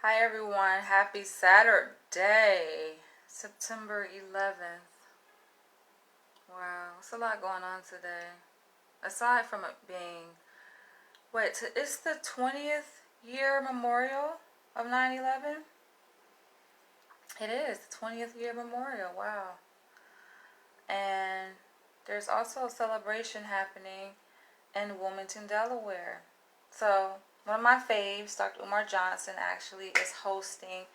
Hi everyone, happy Saturday, September 11th. Wow, it's a lot going on today. Aside from it being, it's the 20th year memorial of 9/11? It is, the 20th year memorial, wow. And there's also a celebration happening in Wilmington, Delaware. So one of my faves, Dr. Umar Johnson, actually is hosting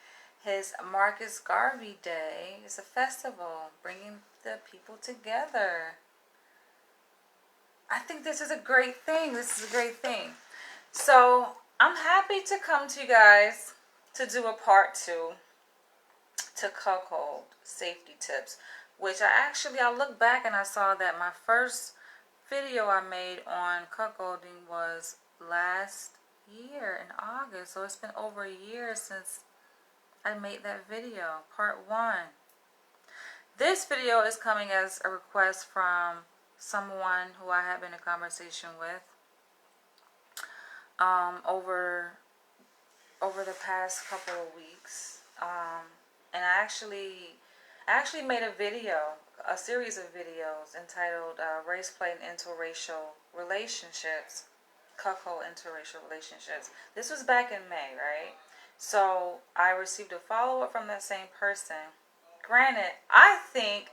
his Marcus Garvey Day. It's a festival bringing the people together. I think this is a great thing. So I'm happy to come to you guys to do a part 2 to Cuckold safety tips, which I looked back and I saw that my first video I made on cuckolding was last year in August. So it's been over a year since I made that video, part 1. This video is coming as a request from someone who I have been in conversation with over the past couple of weeks. And I actually made a series of videos entitled Race Play and Interracial Relationships, Cuckold Interracial Relationships. This was back in May, right? So I received a follow-up from that same person. Granted, I think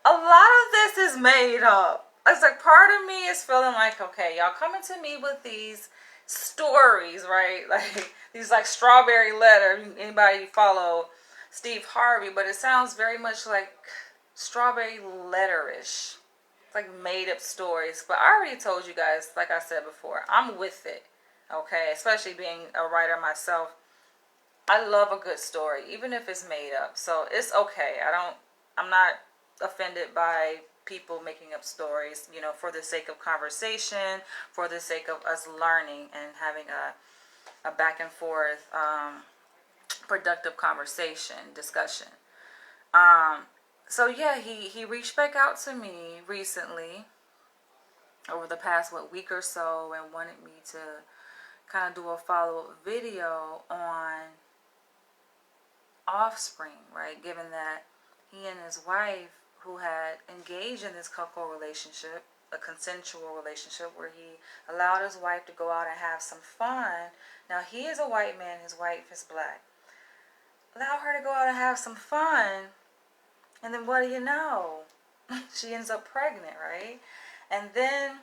a lot of this is made up. It's like part of me is feeling like, okay, y'all coming to me with these stories, right? Like these like strawberry letter. Anybody follow Steve Harvey? But it sounds very much like strawberry letterish. It's like made up stories. But I already told you guys, like I said before, I'm with it. Okay, especially being a writer myself. I love a good story, even if it's made up. So it's okay. I'm not offended by people making up stories, for the sake of conversation, for the sake of us learning and having a back and forth, productive conversation, discussion. So yeah, he reached back out to me recently over the past week or so and wanted me to kind of do a follow-up video on offspring, right? Given that he and his wife, who had engaged in this cuckold relationship, a consensual relationship where he allowed his wife to go out and have some fun. Now he is a white man, his wife is black. Allow her to go out and have some fun, and then what do you know? She ends up pregnant, right? And then,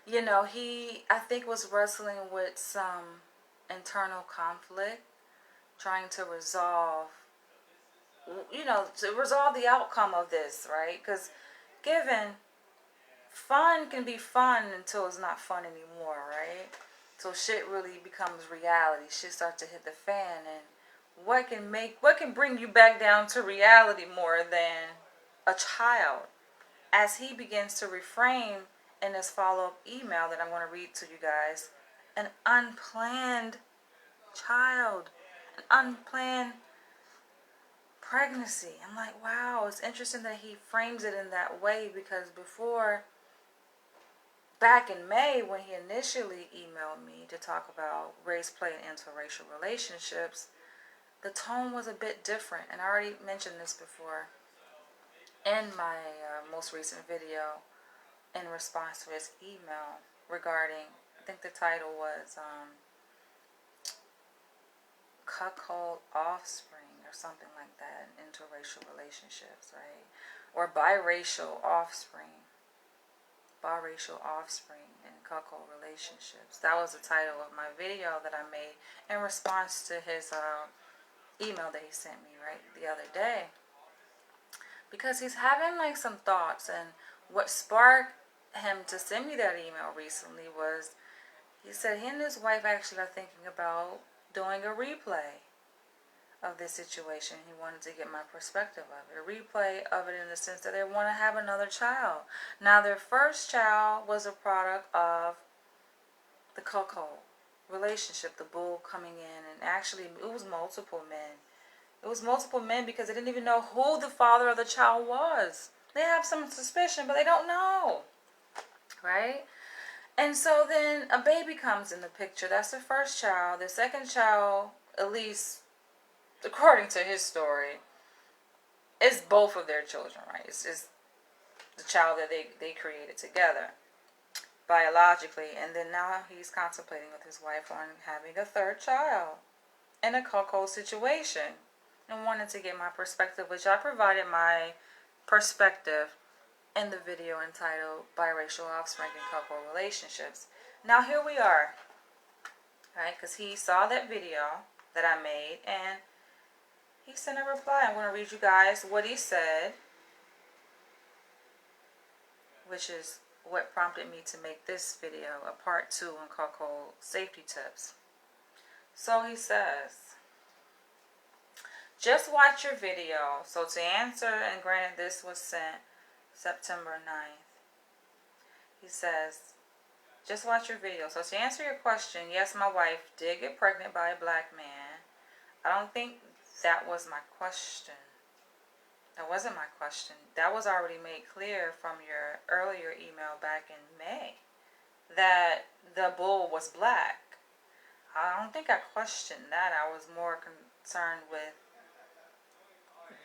he, I think, was wrestling with some internal conflict, trying to resolve the outcome of this, right? Because given fun can be fun until it's not fun anymore, right? So shit really becomes reality. Shit starts to hit the fan, and what can bring you back down to reality more than a child? As he begins to reframe in this follow-up email that I'm going to read to you guys, an unplanned child, an unplanned pregnancy. I'm like, wow, it's interesting that he frames it in that way, because before, back in May, when he initially emailed me to talk about race play and interracial relationships, the tone was a bit different. And I already mentioned this before in my most recent video in response to his email regarding, I think the title was Cuckold Offspring or something like that, in interracial relationships, right? Or biracial offspring in cuckold relationships. That was the title of my video that I made in response to his email that he sent me right the other day, because he's having like some thoughts. And what sparked him to send me that email recently was, he said he and his wife actually are thinking about doing a replay of this situation. He wanted to get my perspective of it. A replay of it in the sense that they want to have another child. Now, their first child was a product of the cuckold relationship, the bull coming in, and actually it was multiple men. It was multiple men because they didn't even know who the father of the child was. They have some suspicion, but they don't know, right? And so then a baby comes in the picture. That's the first child. The second child at least according to his story, it's both of their children, right? It's the child that they created together biologically, and then now he's contemplating with his wife on having a third child in a cuckold situation, and wanted to get my perspective, which I provided my perspective in the video entitled Biracial Offspring and Cuckold Relationships. Now here we are, right? Because he saw that video that I made, and he sent a reply. I'm going to read you guys what he said, which is what prompted me to make this video, a part 2 on cuckold safety tips. So he says, just watch your video. So to answer, and granted this was sent September 9th, he says, just watch your video. So to answer your question, yes, my wife did get pregnant by a black man. I don't think that was my question. That wasn't my question. That was already made clear from your earlier email back in May, that the bull was black. I don't think I questioned that. I was more concerned with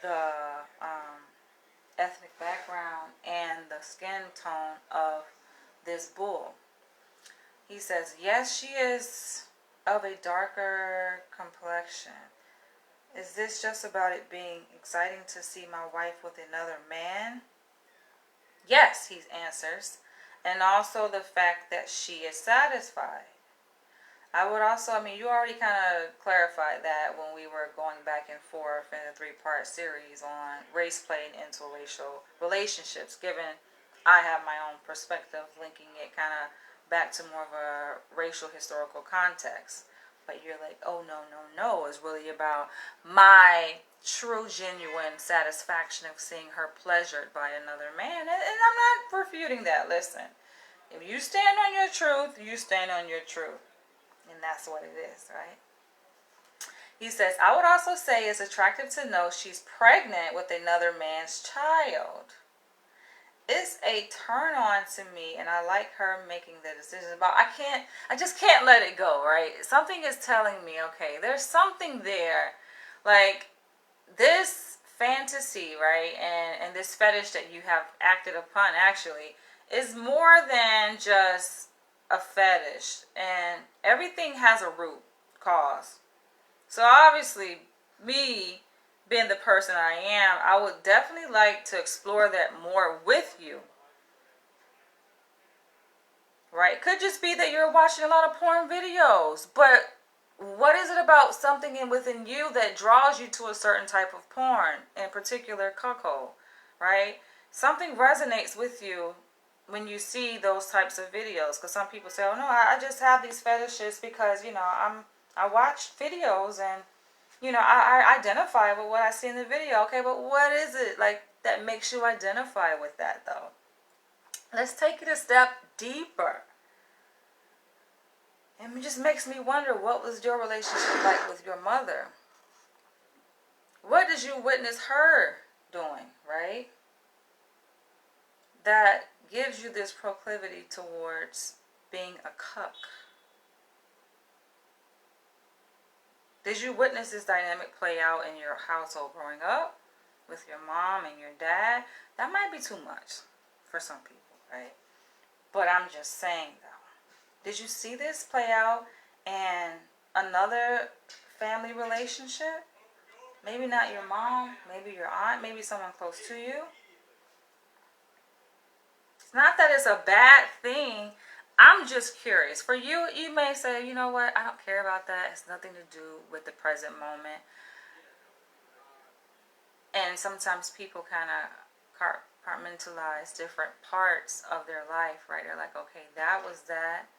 the ethnic background and the skin tone of this bull. He says, yes, she is of a darker complexion. Is this just about it being exciting to see my wife with another man? Yes, he answers. And also the fact that she is satisfied. I would also, you already kind of clarified that when we were going back and forth in a 3-part series on race play and interracial relationships, given I have my own perspective, linking it kind of back to more of a racial historical context. But you're like, oh, no, it's really about my true, genuine satisfaction of seeing her pleasured by another man. And I'm not refuting that. Listen, if you stand on your truth, you stand on your truth. And that's what it is, right? He says, I would also say it's attractive to know she's pregnant with another man's child. It's a turn on to me, and I like her making the decision about, I just can't let it go, right? Something is telling me, okay, there's something there. Like, this fantasy, right, and this fetish that you have acted upon, actually, is more than just a fetish, and everything has a root cause. So obviously, me being the person I am, I would definitely like to explore that more with you, right? It could just be that you're watching a lot of porn videos, but what is it about something within you that draws you to a certain type of porn, in particular cuckold, right? Something resonates with you when you see those types of videos, because some people say, oh no, I just have these fetishes because, I watch videos and, I identify with what I see in the video. Okay, but what is it like that makes you identify with that, though? Let's take it a step deeper. And it just makes me wonder, what was your relationship like with your mother? What did you witness her doing, right? That gives you this proclivity towards being a cuck. Did you witness this dynamic play out in your household growing up with your mom and your dad? That might be too much for some people, right? But I'm just saying, though. Did you see this play out in another family relationship? Maybe not your mom, maybe your aunt, maybe someone close to you. It's not that it's a bad thing. I'm just curious. For you, you may say, you know what, I don't care about that. It's nothing to do with the present moment. And sometimes people kind of compartmentalize different parts of their life, right? They're like, okay, that was that.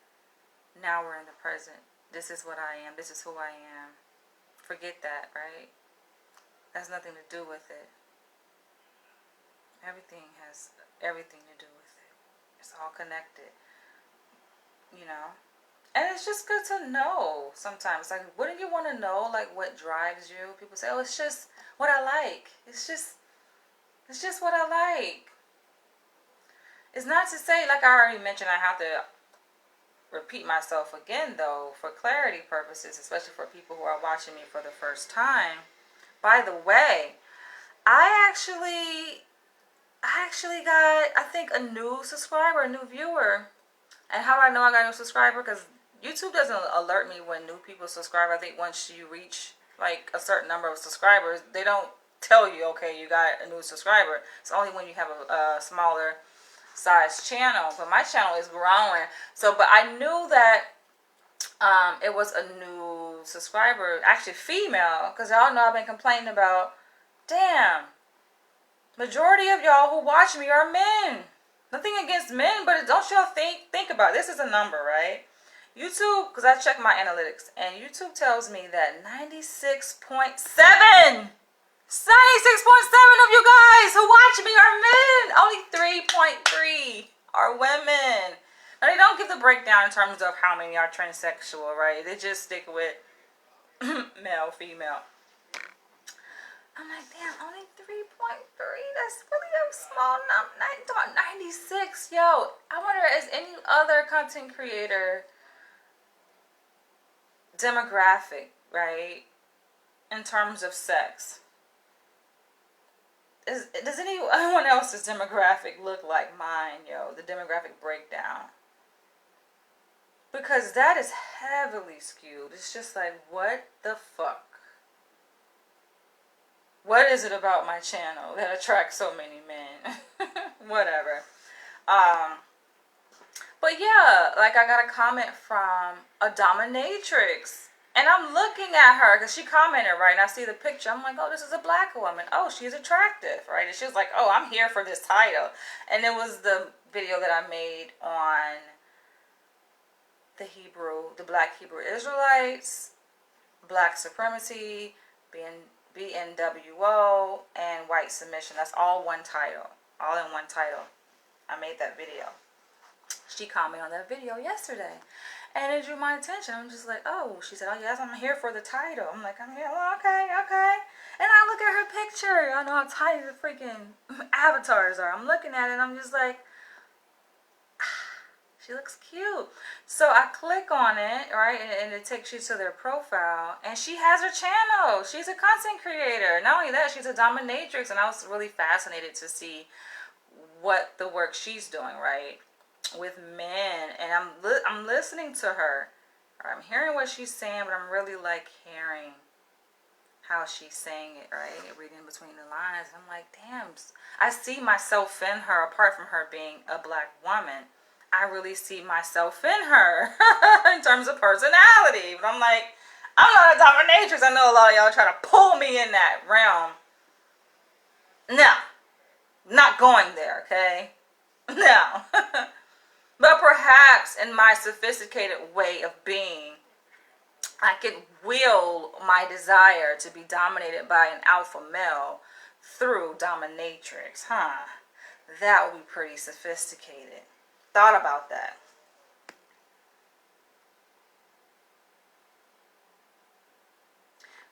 Now we're in the present. This is what I am. This is who I am. Forget that, right? That's nothing to do with it. Everything has everything to do with it. It's all connected. And it's just good to know sometimes. Like, wouldn't you want to know, like, what drives you? People say, oh, it's just what I like. It's just what I like. It's not to say, like I already mentioned, I have to repeat myself again, though, for clarity purposes, especially for people who are watching me for the first time. By the way, I actually got, I think, a new subscriber, a new viewer. And how do I know I got a new subscriber? Because YouTube doesn't alert me when new people subscribe. I think once you reach like a certain number of subscribers, they don't tell you, okay, you got a new subscriber. It's only when you have a smaller size channel. But my channel is growing. So, but I knew that it was a new subscriber, actually female, because y'all know I've been complaining about, damn, majority of y'all who watch me are men. Nothing against men, but don't y'all think about it. This is a number, right? YouTube, because I check my analytics, and YouTube tells me that 96.7 of you guys who watch me are men. Only 3.3 are women. Now, they don't give the breakdown in terms of how many are transsexual, right? They just stick with male, female. I'm like, damn, only 3.3. That's really a small number. 96. Yo, I wonder, is any other content creator demographic, right, in terms of sex? Does anyone else's demographic look like mine, yo? The demographic breakdown. Because that is heavily skewed. It's just like, what the fuck? What is it about my channel that attracts so many men? Whatever. But yeah, like I got a comment from a dominatrix. And I'm looking at her because she commented, right? And I see the picture. I'm like, oh, this is a black woman. Oh, she's attractive, right? And she was like, oh, I'm here for this title. And it was the video that I made on the black Hebrew Israelites, black supremacy, BNWO, and white submission. That's all one title. All in one title. I made that video. She commented on that video yesterday. And it drew my attention. I'm just like, oh. She said, oh, yes, I'm here for the title. I'm like, I'm here. Oh, okay. And I look at her picture. I know how tiny the freaking avatars are. I'm looking at it, and I'm just like, she looks cute. So I click on it, right, and it takes you to their profile. And she has her channel. She's a content creator. Not only that, she's a dominatrix. And I was really fascinated to see what the work she's doing, right, with men. And I'm listening to her. I'm hearing what she's saying, but I'm really like hearing how she's saying it, right? Reading between the lines. I'm like, damn, I see myself in her. Apart from her being a black woman, I really see myself in her in terms of personality. But I'm like, I'm not a dominatrix. I know a lot of y'all try to pull me in that realm. No, not going there, okay? No. But perhaps in my sophisticated way of being, I could will my desire to be dominated by an alpha male through dominatrix, huh? That would be pretty sophisticated. Thought about that.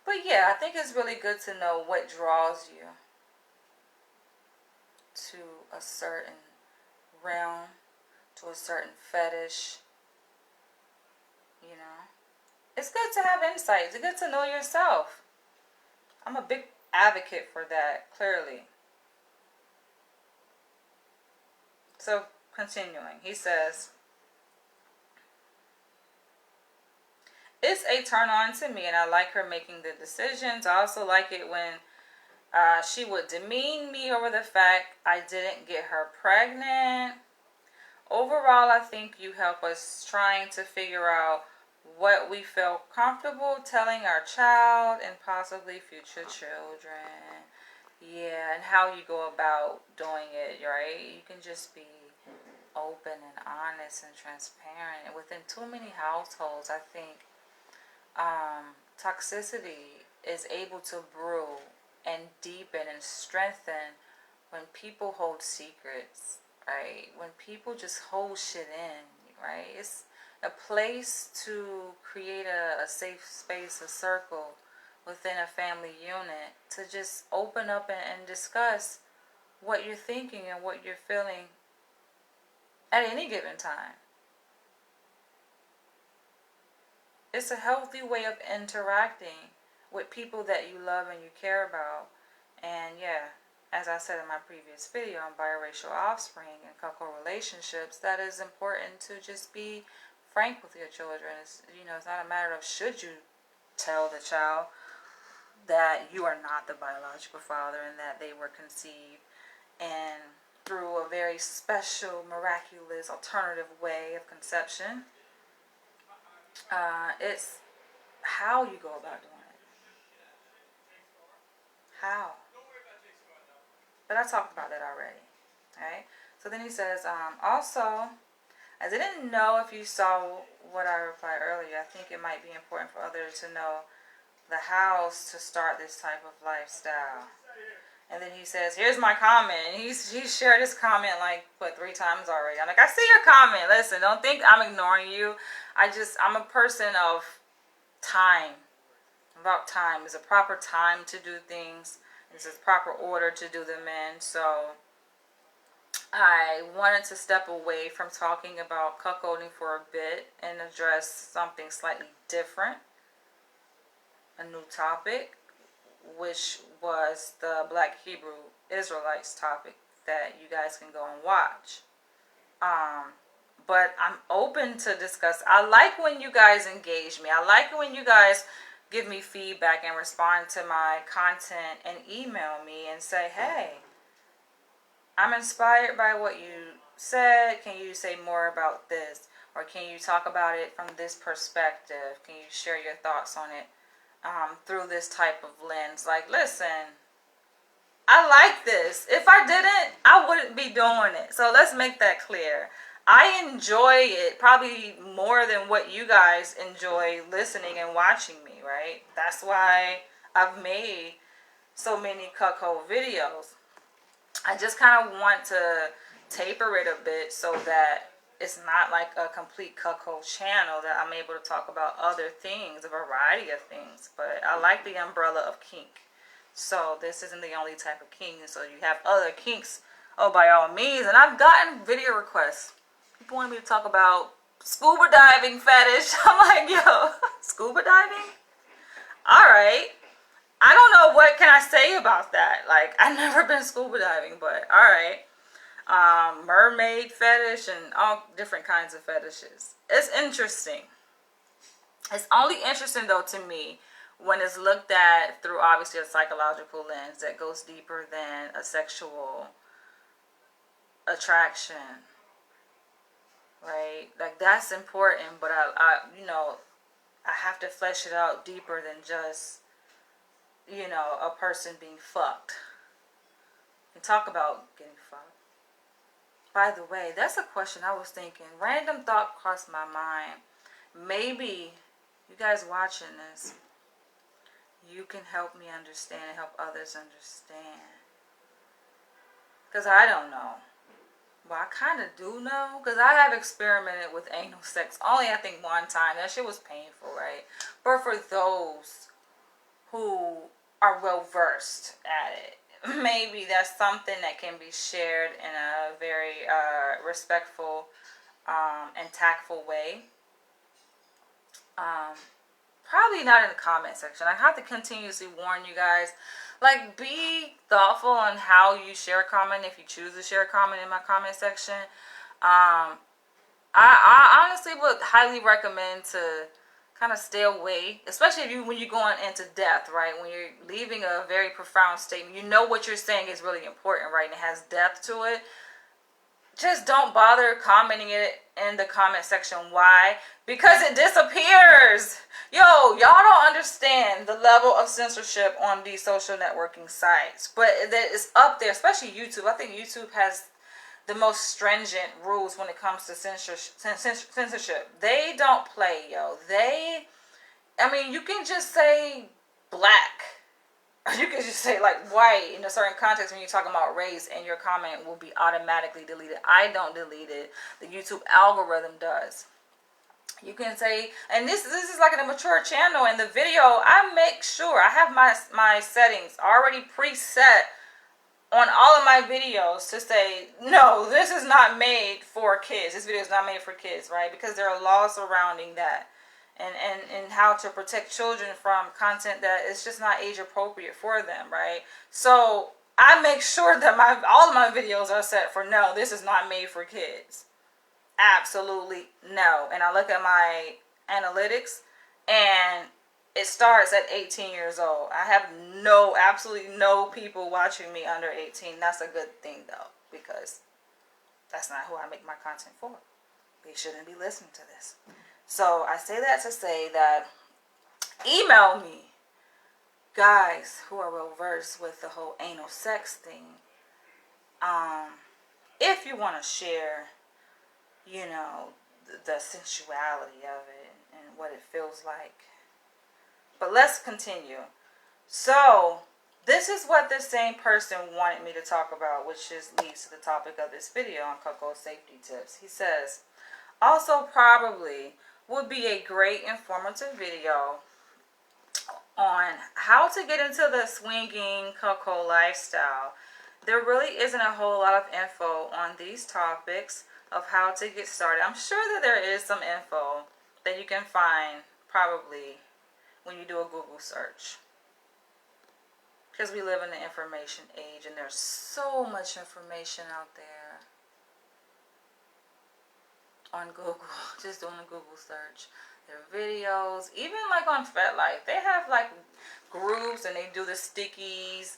But yeah, I think it's really good to know what draws you to a certain realm, to a certain fetish, you know. It's good to have insight. It's good to know yourself. I'm a big advocate for that, clearly. So, continuing, he says, it's a turn on to me, and I like her making the decisions. I also like it when she would demean me over the fact I didn't get her pregnant. Overall, I think you help us trying to figure out what we felt comfortable telling our child and possibly future children. Yeah, and how you go about doing it, right? You can just be open and honest and transparent. And within too many households, I think toxicity is able to brew and deepen and strengthen when people hold secrets, right? When people just hold shit in, right? It's a place to create a safe space, a circle within a family unit to just open up and discuss what you're thinking and what you're feeling at any given time. it's a healthy way of interacting with people that you love and you care about. And yeah, as I said in my previous video on biracial offspring and cuckold relationships, that is important to just be frank with your children. It's, it's not a matter of should you tell the child that you are not the biological father and that they were conceived and through a very special, miraculous, alternative way of conception. It's how you go about doing it. How? But I talked about that already. Alright? So then he says, also, I didn't know if you saw what I replied earlier. I think it might be important for others to know the hows to start this type of lifestyle. And then he says, here's my comment. And he's shared his comment like, 3 times already. I'm like, I see your comment. Listen, don't think I'm ignoring you. I'm a person of time. About time. There's a proper time to do things. There's a proper order to do them in. So I wanted to step away from talking about cuckolding for a bit and address something slightly different. A new topic, which was the Black Hebrew Israelites topic that you guys can go and watch. But I'm open to discuss. I like when you guys engage me. I like when you guys give me feedback and respond to my content and email me and say, hey, I'm inspired by what you said. Can you say more about this? Or can you talk about it from this perspective? Can you share your thoughts on it through this type of lens? Like, listen, I like this. If I didn't, I wouldn't be doing it. So let's make that clear. I enjoy it probably more than what you guys enjoy listening and watching me, right? That's why I've made so many cuckold videos. I just kind of want to taper it a bit so that it's not like a complete cuckold channel, that I'm able to talk about other things, a variety of things. But I like the umbrella of kink. So this isn't the only type of kink. So you have other kinks, oh, by all means. And I've gotten video requests. People want me to talk about scuba diving fetish. I'm like, yo, scuba diving? All right. I don't know what can I say about that. Like, I've never been scuba diving, but all right. Mermaid fetish and all different kinds of fetishes. It's interesting. It's only interesting, though, to me when it's looked at through, obviously, a psychological lens that goes deeper than a sexual attraction. Right? Like, that's important, but I have to flesh it out deeper than just, a person being fucked. And talk about getting fucked. By the way, that's a question I was thinking. Random thought crossed my mind. Maybe you guys watching this, you can help me understand and help others understand. Because I don't know. Well, I kind of do know, because I have experimented with anal sex only, I think, one time. That shit was painful, right? But for those who are well versed at it, maybe that's something that can be shared in a very respectful and tactful way. Probably not in the comment section. I have to continuously warn you guys. Like, be thoughtful on how you share a comment if you choose to share a comment in my comment section. I honestly would highly recommend to kind of stay away, especially when you're going into depth, right? When you're leaving a very profound statement, you know what you're saying is really important, right? And it has depth to it. Just don't bother commenting it in the comment section. Why? Because it disappears. Yo, y'all don't understand the level of censorship on these social networking sites. But it's up there, especially YouTube. I think YouTube has the most stringent rules when it comes to censorship. They don't play, yo. You can just say black. You can just say like white in a certain context when you're talking about race, and your comment will be automatically deleted. I don't delete it. The YouTube algorithm does. You can say, and this is like a mature channel. In the video, I make sure I have my settings already preset on all of my videos to say, no, this is not made for kids. This video is not made for kids, right? Because there are laws surrounding that. and how to protect children from content that is just not age appropriate for them, right? So I make sure that all of my videos are set for no, this is not made for kids. Absolutely no. And I look at my analytics and it starts at 18 years old. I have absolutely no people watching me under 18. That's a good thing though, because that's not who I make my content for. They shouldn't be listening to this. So I say that to say that email me, guys who are well versed with the whole anal sex thing. If you want to share, the sensuality of it and what it feels like. But let's continue. So this is what this same person wanted me to talk about, which leads to the topic of this video on cuckold safety tips. He says, also probably would be a great informative video on how to get into the swinging cuckold lifestyle. There really isn't a whole lot of info on these topics of how to get started. I'm sure that there is some info that you can find probably when you do a Google search, because we live in the information age and there's so much information out there on Google. Just doing a Google search, there are videos, even like on FetLife they have like groups and they do the stickies,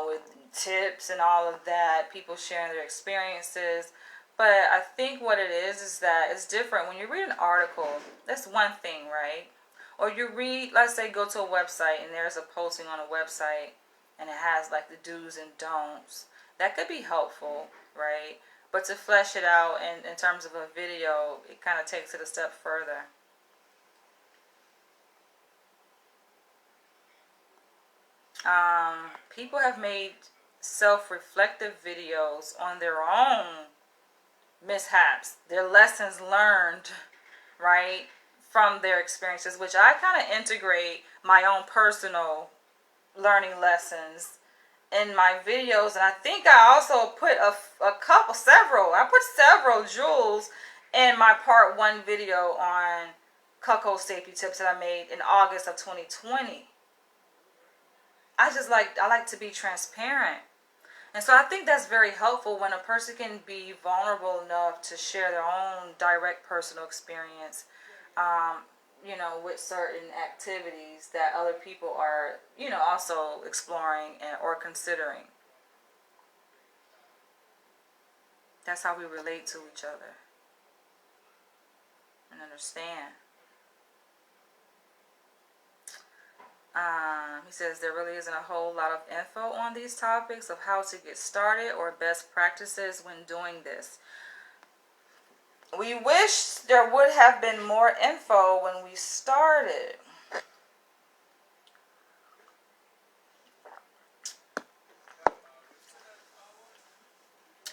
with tips and all of that, people sharing their experiences. But I think what it is that it's different when you read an article. That's one thing, right? Or you read, let's say, go to a website and there's a posting on a website and it has like the do's and don'ts. That could be helpful, right? But to flesh it out in terms of a video, it kind of takes it a step further. People have made self-reflective videos on their own mishaps, their lessons learned, right, from their experiences, which I kind of integrate my own personal learning lessons in my videos. And I think I also put I put several jewels in my part 1 video on cuckold safety tips that I made in August of 2020. I like to be transparent. And so I think that's very helpful when a person can be vulnerable enough to share their own direct personal experience, with certain activities that other people are, also exploring or considering. That's how we relate to each other and understand. He says there really isn't a whole lot of info on these topics of how to get started or best practices when doing this. We wish there would have been more info when we started.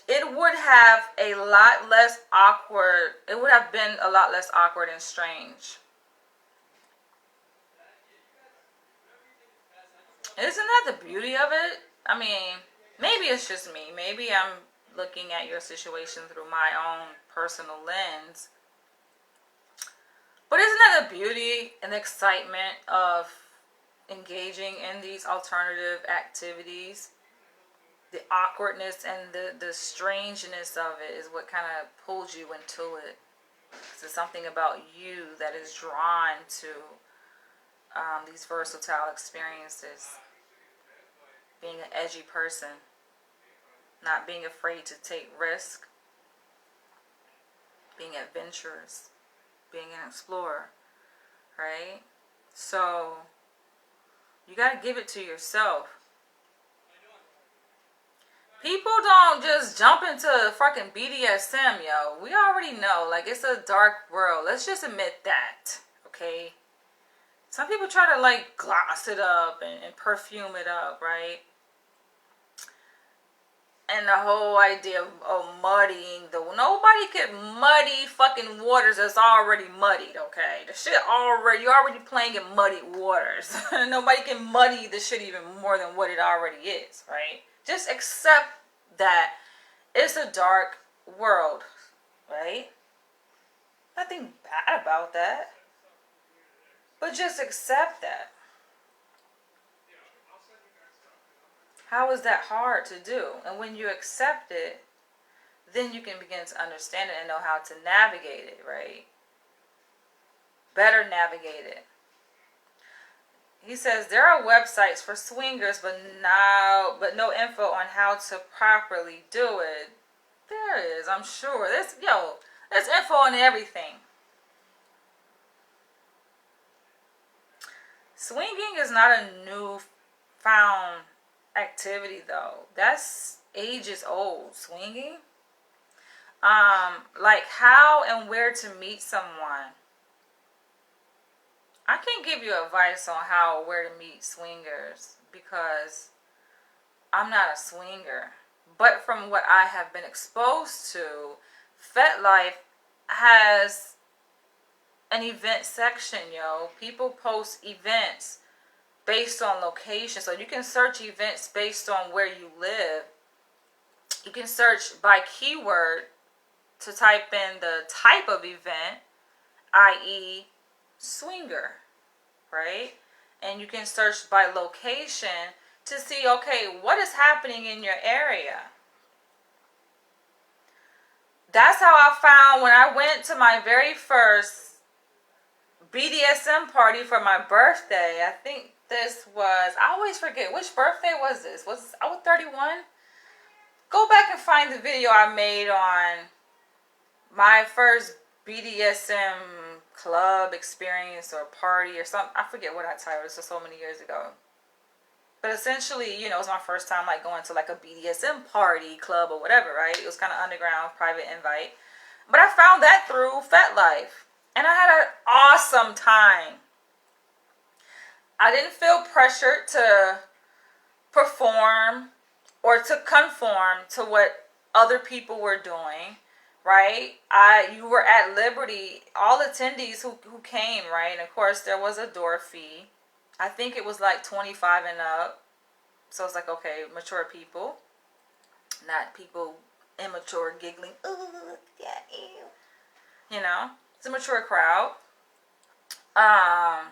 It would have a lot less awkward. It would have been a lot less awkward and strange. Isn't that the beauty of it? I mean, maybe it's just me. Maybe I'm looking at your situation through my own personal lens. But isn't that the beauty and excitement of engaging in these alternative activities? The awkwardness and the strangeness of it is what kind of pulls you into it. There's something about you that is drawn to these versatile experiences. Being an edgy person, not being afraid to take risk, being adventurous, being an explorer, right? So you got to give it to yourself. People don't just jump into fucking BDSM, yo. We already know, like, it's a dark world. Let's just admit that, okay? Some people try to, like, gloss it up and perfume it up, right? And the whole idea of muddying nobody can muddy fucking waters that's already muddied, okay? The shit you're already playing in muddy waters. Nobody can muddy the shit even more than what it already is, right? Just accept that it's a dark world, right? Nothing bad about that. But just accept that. How is that hard to do? And when you accept it, then you can begin to understand it and know how to navigate it, right? Better navigate it. He says there are websites for swingers, but no info on how to properly do it. There is, I'm sure. There's info on everything. Swinging is not a new found activity though. That's ages old. Swinging. Like how and where to meet someone. I can't give you advice on how or where to meet swingers because I'm not a swinger. But from what I have been exposed to, FetLife has an event section, yo. People post events based on location. So you can search events based on where you live. You can search by keyword to type in the type of event, i.e. swinger, right? And you can search by location to see, okay, what is happening in your area. That's how I found when I went to my very first BDSM party for my birthday. I think this was, I always forget, which birthday was this? I was 31? Go back and find the video I made on my first BDSM club experience or party or something. I forget what I titled. This was so many years ago. But essentially, it was my first time like going to like a BDSM party, club, or whatever, right? It was kind of underground, private invite. But I found that through FetLife. And I had an awesome time. I didn't feel pressured to perform or to conform to what other people were doing, right? You were at liberty, all attendees who came, right? And of course, there was a door fee. I think it was like 25 and up. So it's like, okay, mature people, not people immature giggling. Ooh, yeah, ew. It's a mature crowd. But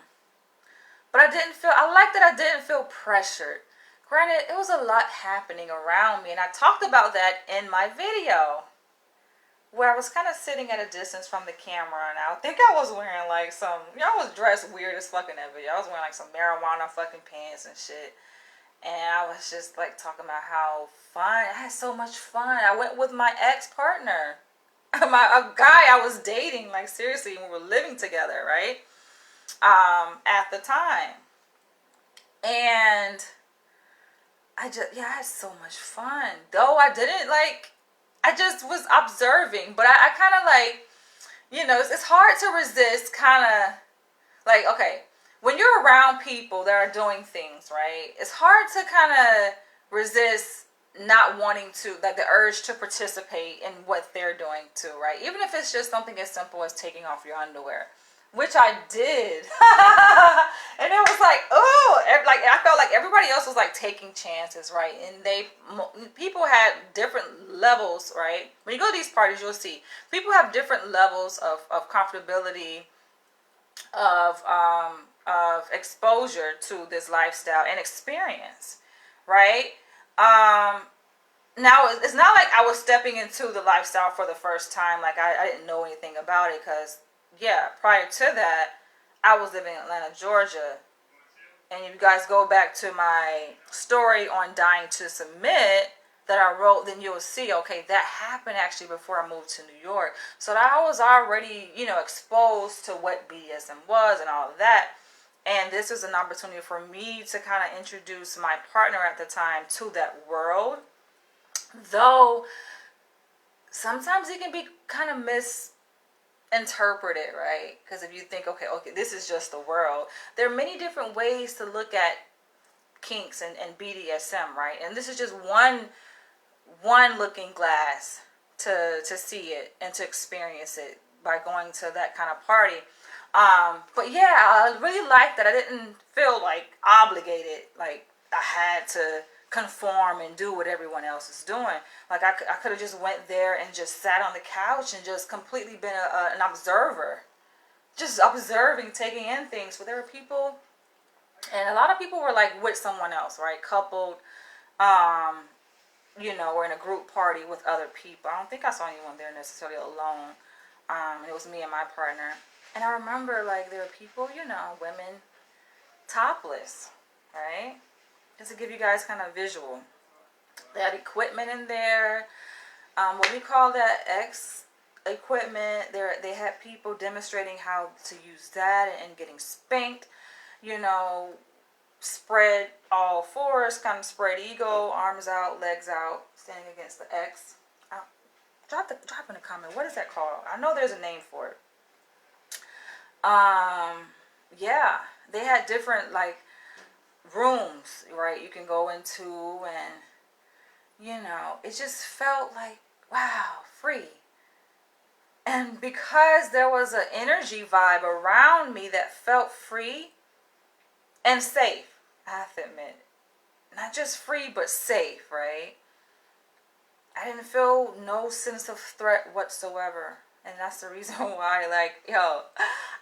I like that I didn't feel pressured. Granted, it was a lot happening around me, and I talked about that in my video, where I was kind of sitting at a distance from the camera, and I think I was wearing like I was dressed weird as fuck in that video. I was wearing like some marijuana fucking pants and shit. And I was just like talking about how fun, I had so much fun. I went with my ex-partner, a guy I was dating, like seriously, we were living together, right? At the time. And I had so much fun. Though I just was observing, but I kind of like, it's hard to resist kind of like, okay, when you're around people that are doing things, right, it's hard to kind of resist not wanting to, like the urge to participate in what they're doing too, right? Even if it's just something as simple as taking off your underwear, which I did. And it was like, oh, like I felt like everybody else was like taking chances, right? And people had different levels, right? When you go to these parties, you'll see people have different levels of comfortability, of exposure to this lifestyle and experience, right? Now it's not like I was stepping into the lifestyle for the first time. Like I didn't know anything about it, because prior to that, I was living in Atlanta, Georgia. And if you guys go back to my story on Dying to Submit that I wrote, then you'll see, okay, that happened actually before I moved to New York. So that I was already, exposed to what BDSM was and all of that. And this was an opportunity for me to kind of introduce my partner at the time to that world. Though sometimes it can be kind of misinterpreted, right? Because if you think, okay, this is just the world. There are many different ways to look at kinks and BDSM, right? And this is just one looking glass to see it and to experience it by going to that kind of party. But yeah, I really liked that I didn't feel like obligated, like I had to conform and do what everyone else is doing. Like I could have just went there and just sat on the couch and just completely been an observer just observing, taking in things. But there were people, and a lot of people were like with someone else, right? Coupled, or in a group party with other people. I don't think I saw anyone there necessarily alone. It was me and my partner. And I remember, like, there were people, women topless, right? Just to give you guys kind of visual. They had equipment in there. What we call that X equipment. They had people demonstrating how to use that and getting spanked. Spread all fours, kind of spread eagle, arms out, legs out, standing against the X. Drop in a comment. What is that called? I know there's a name for it. Yeah, they had different like rooms, right? You can go into, and it just felt like, wow, free. And because there was an energy vibe around me that felt free and safe, I have to admit. Not just free, but safe, right? I didn't feel no sense of threat whatsoever. And that's the reason why, like,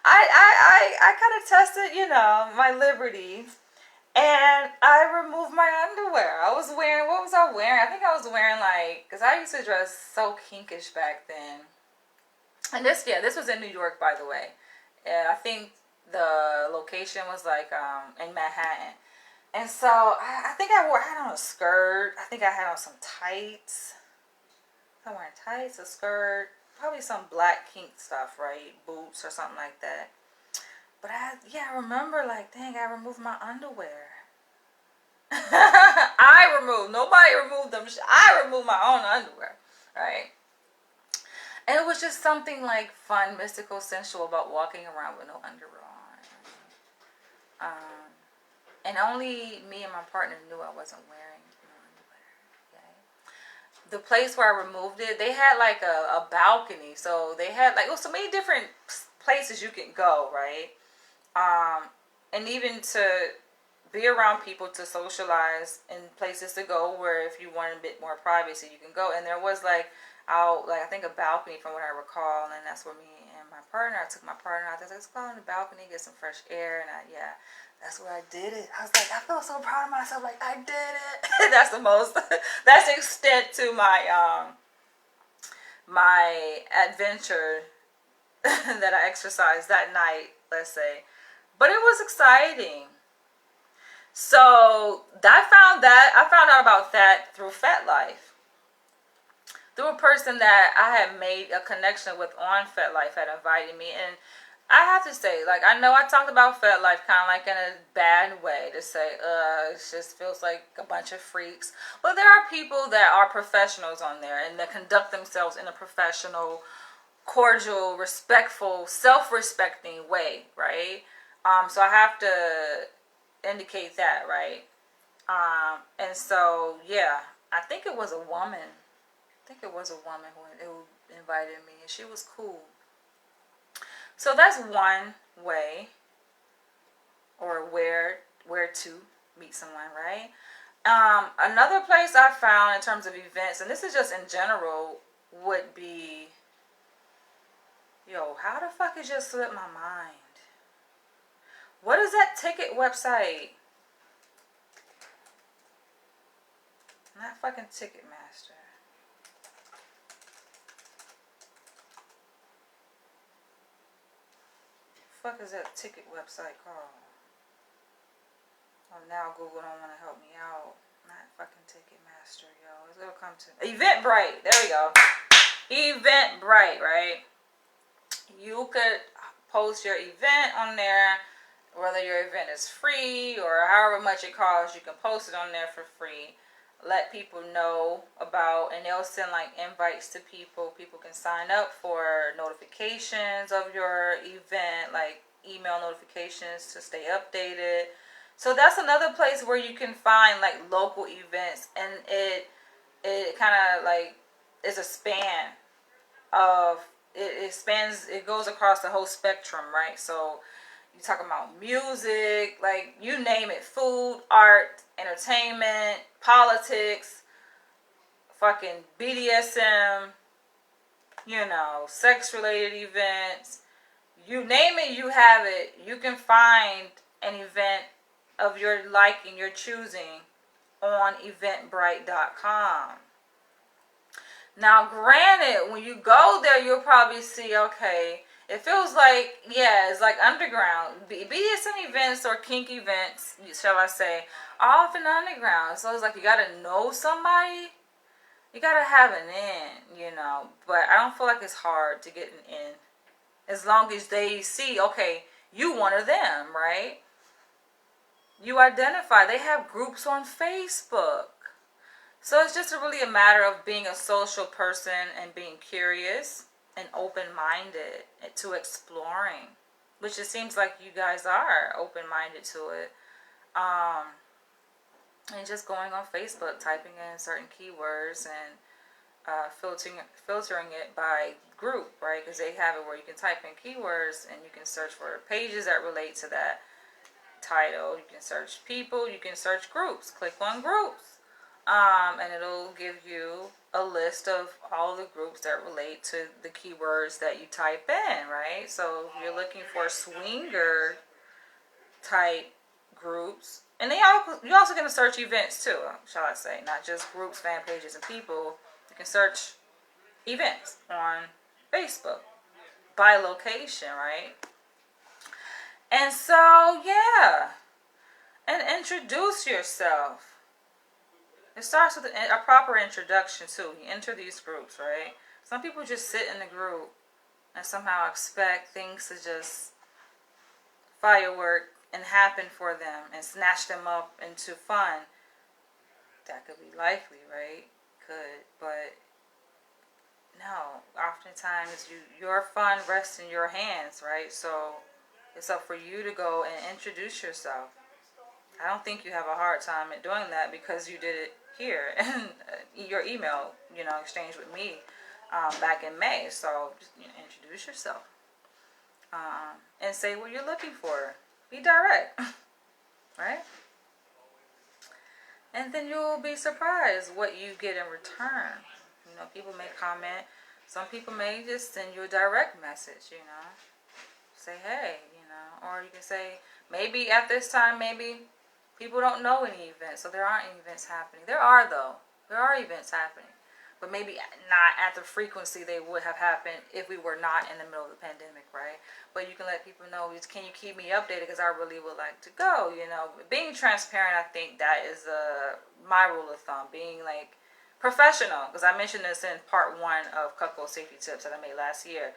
I kind of tested, my liberty. And I removed my underwear. I was wearing, what was I wearing? I think I was wearing, like, because I used to dress so kinkish back then. And this was in New York, by the way. And I think the location was, like, in Manhattan. And so, I think I had on a skirt. I think I had on some tights. I'm wearing tights, a skirt, probably some black kink stuff, right? Boots or something like that. But I remember, like, dang, I removed my underwear. Nobody removed them. I removed my own underwear, right? And it was just something, like, fun, mystical, sensual about walking around with no underwear on. And only me and my partner knew I wasn't wearing no underwear, okay? The place where I removed it, they had, like, a balcony. So they had, like, so many different places you can go, right? And even to be around people, to socialize, and places to go where if you want a bit more privacy, you can go. And there was, like, I think a balcony from what I recall, and that's where me and my partner, I took my partner out there. Let's go on the balcony, get some fresh air, and that's where I did it. I was like, I feel so proud of myself, like, I did it. That's the extent to my, my adventure that I exercised that night, let's say. But it was exciting. So I found out about that through FetLife. Through a person that I had made a connection with on FetLife had invited me. And I have to say, like, I know I talked about FetLife kind of like in a bad way to say, it just feels like a bunch of freaks. But there are people that are professionals on there and that conduct themselves in a professional, cordial, respectful, self-respecting way, right? So I have to indicate that, right? And so, yeah, I think it was a woman. Who invited me, and she was cool. So that's one way, or where to meet someone, right? Another place I found in terms of events, and this is just in general, would be, how the fuck it just slipped my mind? What is that ticket website? Not fucking Ticketmaster. Fuck is that ticket website called? Oh, now Google don't want to help me out. Not fucking Ticketmaster, yo. It's gonna come to Eventbrite. There we go. Eventbrite, right? You could post your event on there, whether your event is free or however much it costs. You can post it on there for free. Let people know about, and they'll send like invites to people. People can sign up for notifications of your event, like email notifications to stay updated. So that's another place where you can find like local events, and it kind of like is a span of it goes across the whole spectrum, right? So you talking about music, like you name it, food, art, entertainment, politics, fucking BDSM, sex related events, You name it, you have it. You can find an event of your liking, your choosing on eventbrite.com. Now, granted, when you go there, you'll probably see, okay, it feels like, yeah, it's like underground. BDSM events or kink events, shall I say, are often underground. So it's like you gotta know somebody. You gotta have an in, you know. But I don't feel like it's hard to get an in. As long as they see, okay, you one of them, right? You identify. They have groups on Facebook. So it's just really a matter of being a social person and being curious and open-minded to exploring, which it seems like you guys are open-minded to it. And just going on Facebook, typing in certain keywords and filtering it by group, right? Because they have it where you can type in keywords and you can search for pages that relate to that title. You can search people, you can search groups. Click on groups. And it'll give you a list of all the groups that relate to the keywords that you type in, right? So if you're looking for swinger type groups, and you're also going to search events too, shall I say, not just groups, fan pages, and people. You can search events on Facebook by location, right? And so, yeah, and introduce yourself. It starts with a proper introduction, too. You enter these groups, right? Some people just sit in the group and somehow expect things to just firework and happen for them and snatch them up into fun. That could be likely, right? Could, but no. Oftentimes, your fun rests in your hands, right? So it's up for you to go and introduce yourself. I don't think you have a hard time at doing that because you did it here in your email, exchange with me back in May. So just introduce yourself and say what you're looking for. Be direct, right? And then you'll be surprised what you get in return. People may comment. Some people may just send you a direct message, say, hey, or you can say, maybe at this time, maybe people don't know any events, so there aren't any events happening. There are, though. There are events happening. But maybe not at the frequency they would have happened if we were not in the middle of the pandemic, right? But you can let people know, can you keep me updated, because I really would like to go, Being transparent, I think that is my rule of thumb. Being, professional, because I mentioned this in part 1 of Cuckold Safety Tips that I made last year.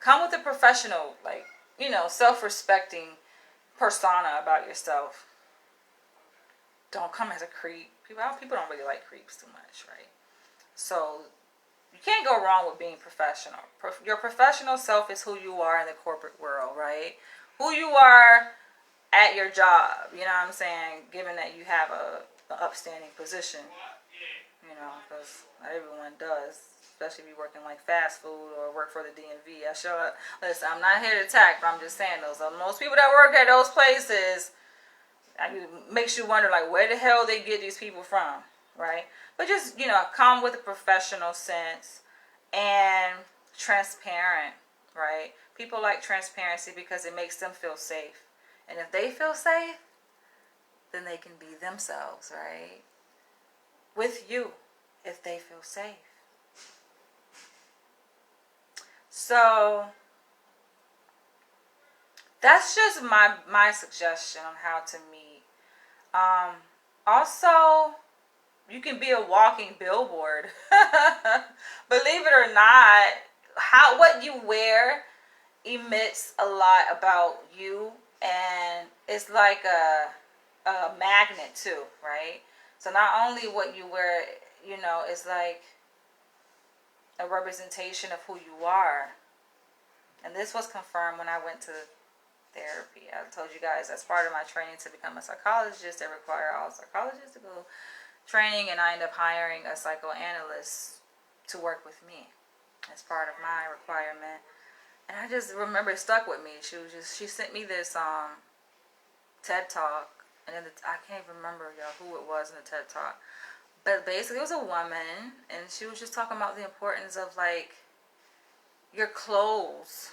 Come with a professional, self-respecting persona about yourself. Don't come as a creep. People don't really like creeps too much, right? So you can't go wrong with being professional. Your professional self is who you are in the corporate world, right? Who you are at your job, you know what I'm saying? Given that you have an upstanding position, because not everyone does, especially if you're working fast food or work for the DMV. Listen, I'm not here to attack, but I'm just saying most people that work at those places, it makes you wonder, where the hell they get these people from, right? But just, come with a professional sense and transparent, right? People like transparency because it makes them feel safe. And if they feel safe, then they can be themselves, right? With you, if they feel safe. So that's just my suggestion on how to meet. Also, you can be a walking billboard. Believe it or not, what you wear emits a lot about you, and it's like a magnet too, right? So not only what you wear, it's like a representation of who you are. And this was confirmed when I went to therapy. I told you guys that's part of my training to become a psychologist. They require all psychologists to go training, and I ended up hiring a psychoanalyst to work with me as part of my requirement. And I just remember it stuck with me. She sent me this TED Talk, and then I can't even remember who it was in the TED Talk. But basically it was a woman, and she was just talking about the importance of your clothes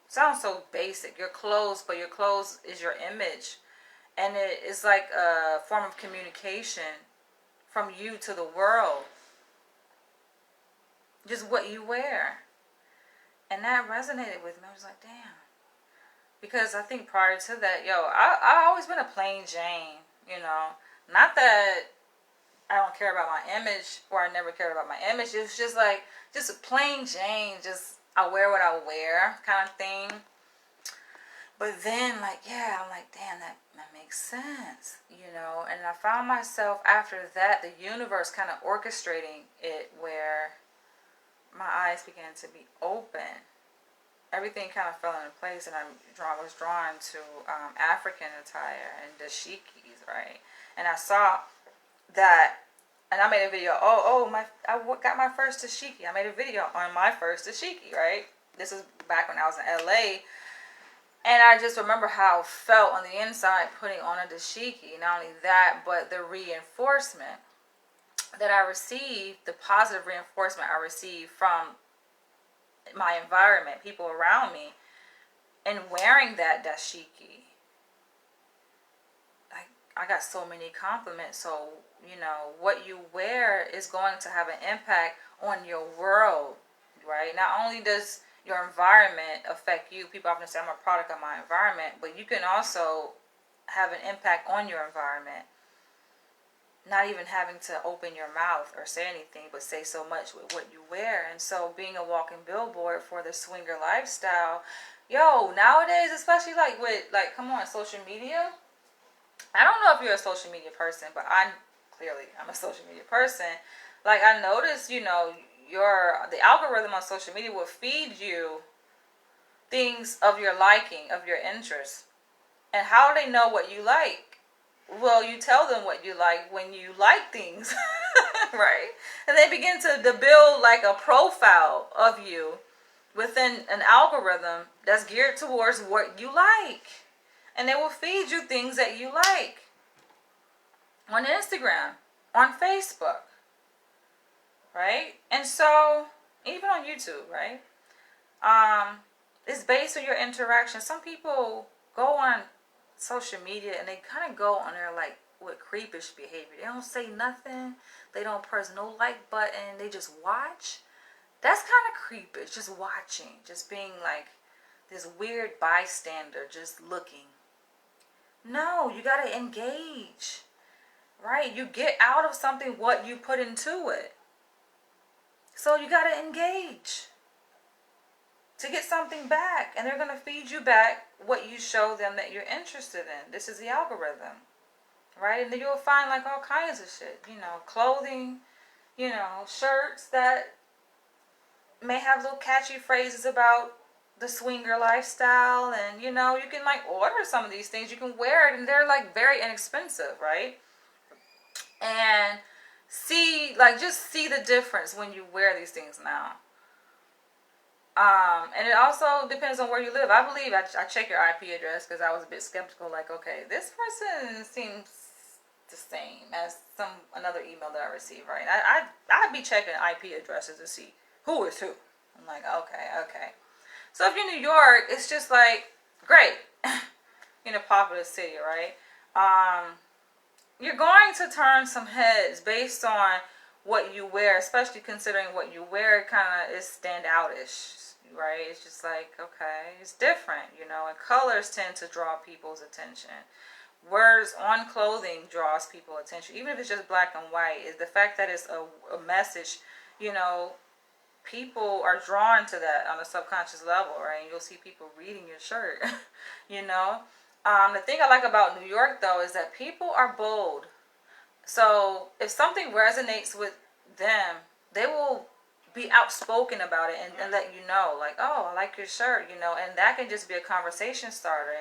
sounds so basic. Your clothes, but your clothes is your image. And it is like a form of communication from you to the world. Just what you wear. And that resonated with me. I was like, damn. Because I think prior to that, I always been a plain Jane, you know. Not that I don't care about my image, or I never cared about my image. It's just like, just a plain Jane, just I wear what I wear kind of thing. But then, like, yeah, I'm like, damn, that makes sense, you know. And I found myself after that, the universe kind of orchestrating it where my eyes began to be open. Everything kind of fell into place, and I was drawn to African attire and dashikis, right? And I saw that, and I made a video. I got my first dashiki. I made a video on my first dashiki, right? This is back when I was in LA, and I just remember how it felt on the inside putting on a dashiki. Not only that, but the reinforcement that I received, the positive reinforcement I received from my environment, people around me, and wearing that dashiki. I got so many compliments. So, you know, what you wear is going to have an impact on your world, right? Not only does your environment affect you, people often say I'm a product of my environment, but you can also have an impact on your environment. Not even having to open your mouth or say anything, but say so much with what you wear. And so being a walking billboard for the swinger lifestyle, nowadays, especially like with, like, come on, social media. I don't know if you're a social media person, but I'm a social media person. Like, I noticed, you know, the algorithm on social media will feed you things of your liking, of your interest. And how do they know what you like? Well, you tell them what you like when you like things, right? And they begin to build like a profile of you within an algorithm that's geared towards what you like. And they will feed you things that you like on Instagram, on Facebook, right? And so, even on YouTube, right? It's based on your interaction. Some people go on social media and they kind of go on there like with creepish behavior. They don't say nothing. They don't press no like button. They just watch. That's kind of creepish. Just watching. Just being like this weird bystander just looking. No, you got to engage. Right? You get out of something what you put into it. So you got to engage to get something back. And they're going to feed you back what you show them that you're interested in. This is the algorithm. Right? And then you'll find like all kinds of shit. You know, clothing, you know, shirts that may have little catchy phrases about the swinger lifestyle. And, you know, you can like order some of these things. You can wear it and they're like very inexpensive, right? And just see the difference when you wear these things now. And it also depends on where you live. I believe I check your IP address because I was a bit skeptical. Like, okay, this person seems the same as another email that I received, right? I'd be checking IP addresses to see who is who. I'm like, okay. So if you're in New York, it's just like, great, in a popular city, right? You're going to turn some heads based on what you wear, especially considering what you wear kind of is standoutish, right? It's just like, okay, it's different, you know, and colors tend to draw people's attention. Words on clothing draws people's attention, even if it's just black and white. Is the fact that it's a message, you know, people are drawn to that on a subconscious level, right? And you'll see people reading your shirt, you know. The thing I like about New York, though, is that people are bold. So if something resonates with them, they will be outspoken about it and let you know, like, oh, I like your shirt, you know, and that can just be a conversation starter.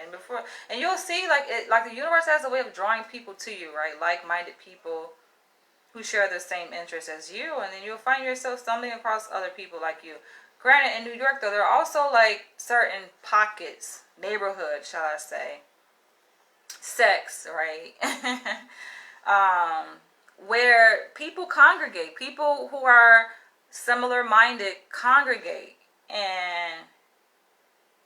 And you'll see, like the universe has a way of drawing people to you, right? Like-minded people who share the same interests as you, and then you'll find yourself stumbling across other people like you. Granted, in New York, though, there are also like certain pockets, neighborhoods, shall I say, sects, right? Where people congregate, people who are similar minded congregate, and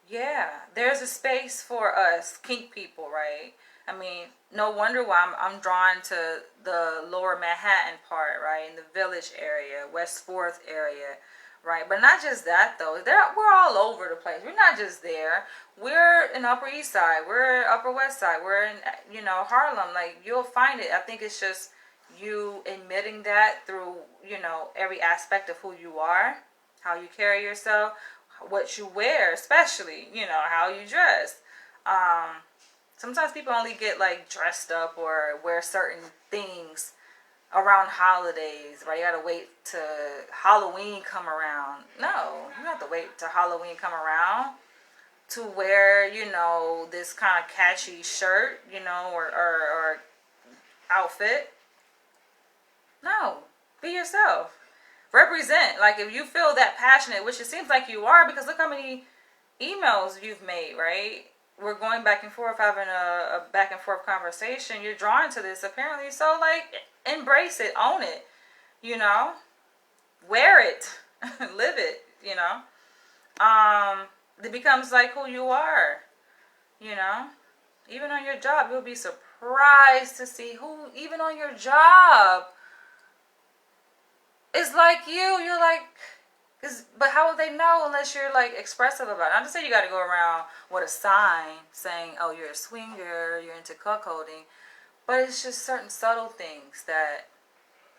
Yeah, there's a space for us kink people, right? I mean, no wonder why I'm drawn to the lower Manhattan part, right? In the Village area, West 4th area, right? But not just that, though. We're all over the place. We're not just there. We're in Upper East Side. We're Upper West Side. We're in, Harlem. Like, you'll find it. I think it's just you admitting that through, every aspect of who you are, how you carry yourself, what you wear, especially, how you dress. Sometimes people only get like dressed up or wear certain things around holidays, right? You gotta wait to Halloween come around. No, you don't have to wait to Halloween come around to wear, this kind of catchy shirt, or outfit. No, be yourself. Represent. Like, if you feel that passionate, which it seems like you are, because look how many emails you've made, right? We're going back and forth, having a back and forth conversation. You're drawn to this apparently, so like, embrace it, own it, wear it, live it, it becomes like who you are, you know. Even on your job, you'll be surprised to see who, even on your job, is like you. You're like, but how would they know unless you're like expressive about it? I'm just saying you got to go around with a sign saying, "Oh, you're a swinger, you're into cuckolding," but it's just certain subtle things that,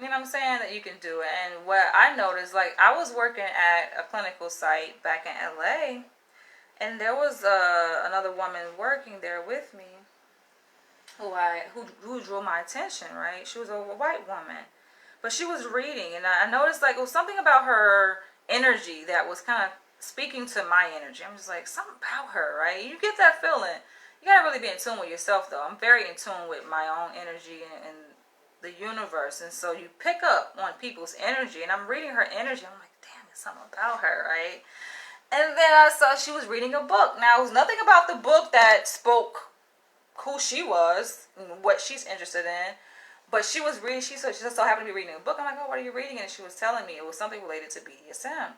I'm saying, that you can do. And what I noticed, like, I was working at a clinical site back in LA, and there was another woman working there with me who drew my attention. Right, she was a white woman, but she was reading, and I noticed like it was something about her energy that was kind of speaking to my energy. I'm just like, something about her, right? You get that feeling. You gotta really be in tune with yourself, though. I'm very in tune with my own energy and the universe, and so you pick up on people's energy. And I'm reading her energy. I'm like, damn, there's something about her, right? And then I saw she was reading a book. Now, it was nothing about the book that spoke who she was and what she's interested in. But she was reading, she just so happened to be reading a book. I'm like, oh, what are you reading? And she was telling me it was something related to BDSM.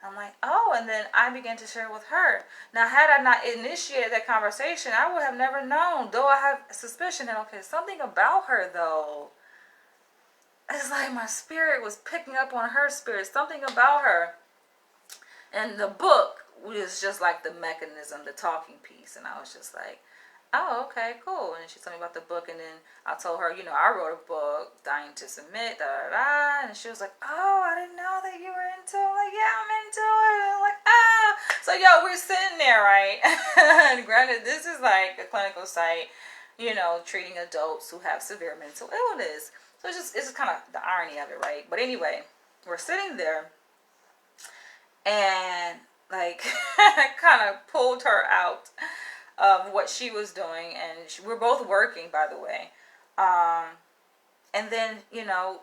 I'm like, oh, and then I began to share with her. Now, had I not initiated that conversation, I would have never known. Though I have suspicion that, okay, something about her, though. It's like my spirit was picking up on her spirit. Something about her. And the book was just like the mechanism, the talking piece. And I was just like, oh, okay, cool. And she told me about the book, and then I told her, I wrote a book, Dying to Submit, da da da. And she was like, oh, I didn't know that you were into it. I'm like, yeah, I'm into it. And I'm like, ah. So, we're sitting there, right? And granted, this is like a clinical site, treating adults who have severe mental illness. So it's just kind of the irony of it, right? But anyway, we're sitting there, and like, I kind of pulled her out of what she was doing, and we're both working, by the way. And then,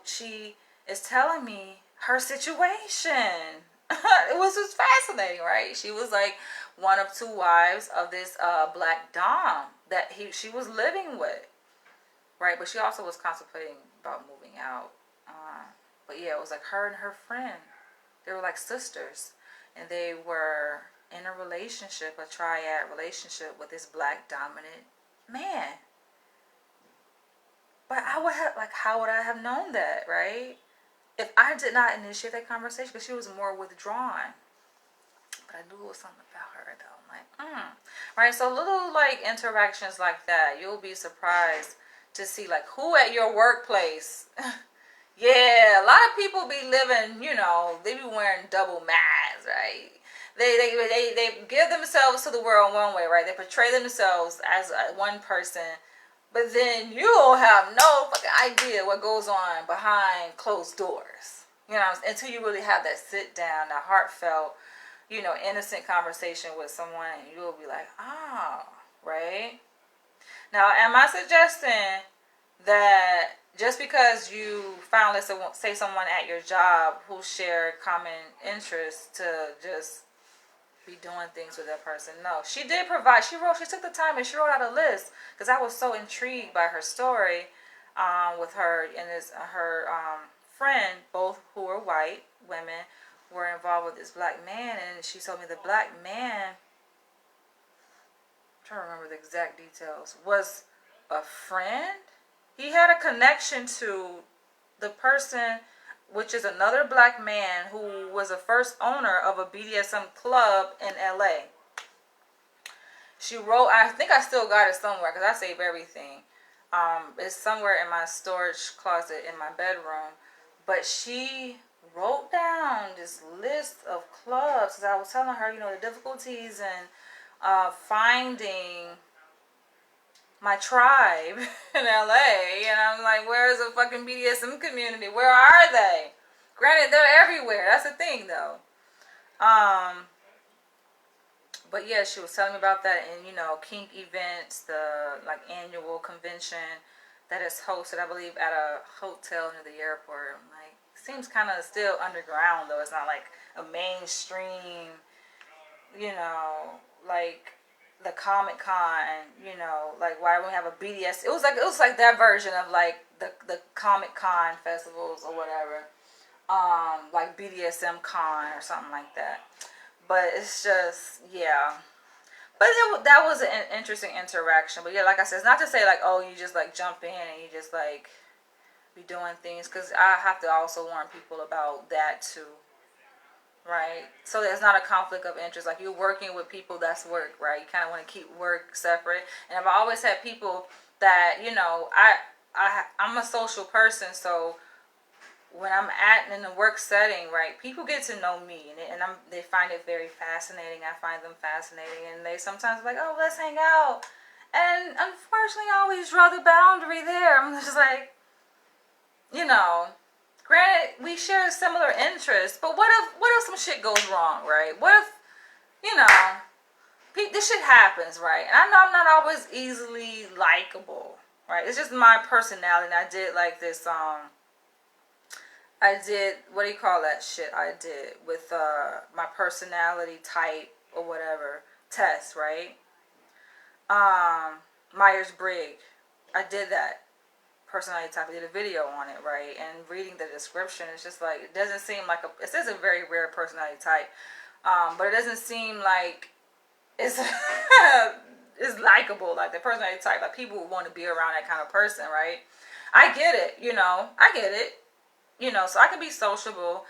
she is telling me her situation. It was just fascinating, right? She was like one of two wives of this black dom that she was living with, right? But she also was contemplating about moving out. But yeah, it was like her and her friend. They were like sisters, and they were in a relationship, a triad relationship with this black dominant man. But I would have, like, how would I have known that, right? If I did not initiate that conversation, because she was more withdrawn. But I knew it was something about her, though. I'm like, Right? So little, like, interactions like that, you'll be surprised to see, like, who at your workplace. Yeah, a lot of people be living, they be wearing double masks, right? They give themselves to the world one way, right? They portray themselves as one person, but then you don't have no fucking idea what goes on behind closed doors. Until you really have that sit down, that heartfelt, innocent conversation with someone, and you'll be like, oh, right? Now, am I suggesting that just because you found, let's say, someone at your job who share common interests, to just be doing things with that person? No, she did provide. She took the time and she wrote out a list, because I was so intrigued by her story, with her and her friend, both who were white women, were involved with this black man, and she told me the black man trying to remember the exact details, was a friend. He had a connection to the person, which is another black man who was the first owner of a BDSM club in LA. She wrote, I think I still got it somewhere because I save everything. It's somewhere in my storage closet in my bedroom. But she wrote down this list of clubs because I was telling her, the difficulties in finding my tribe in LA. And I'm like, where is the fucking BDSM community? Where are they? Granted, they're everywhere. That's the thing, though. But yeah, she was telling me about that, and kink events, the annual convention that is hosted, I believe, at a hotel near the airport. Like, seems kind of still underground though. It's not like a mainstream, like the Comic Con, like why don't we have a BDS? It was like that version of like the Comic Con festivals or whatever, like BDSM Con or something like that. But it's just, yeah. But that was an interesting interaction. But yeah, like I said, it's not to say like, oh, you just like jump in and you just like be doing things. Because I have to also warn people about that too. Right? So there's not a conflict of interest. Like you're working with people, that's work, right? You kind of want to keep work separate. And I've always had people that, I'm a social person, so when I'm in a work setting, right, people get to know me, and they find it very fascinating. I find them fascinating, and they sometimes like, oh, let's hang out. And unfortunately, I always draw the boundary there. I'm just like, granted, we share similar interests, but what if some shit goes wrong, right? What if, this shit happens, right? And I know I'm not always easily likable, right? It's just my personality, and I did like this, I did, what do you call that shit I did with my personality type or whatever test, right? Myers-Briggs. I did that personality type. I did a video on it, right? And reading the description, it's just like, it doesn't seem like it says a very rare personality type. But it doesn't seem like it's it's likable, like the personality type. Like people would want to be around that kind of person, right? I get it, I get it. So I can be sociable.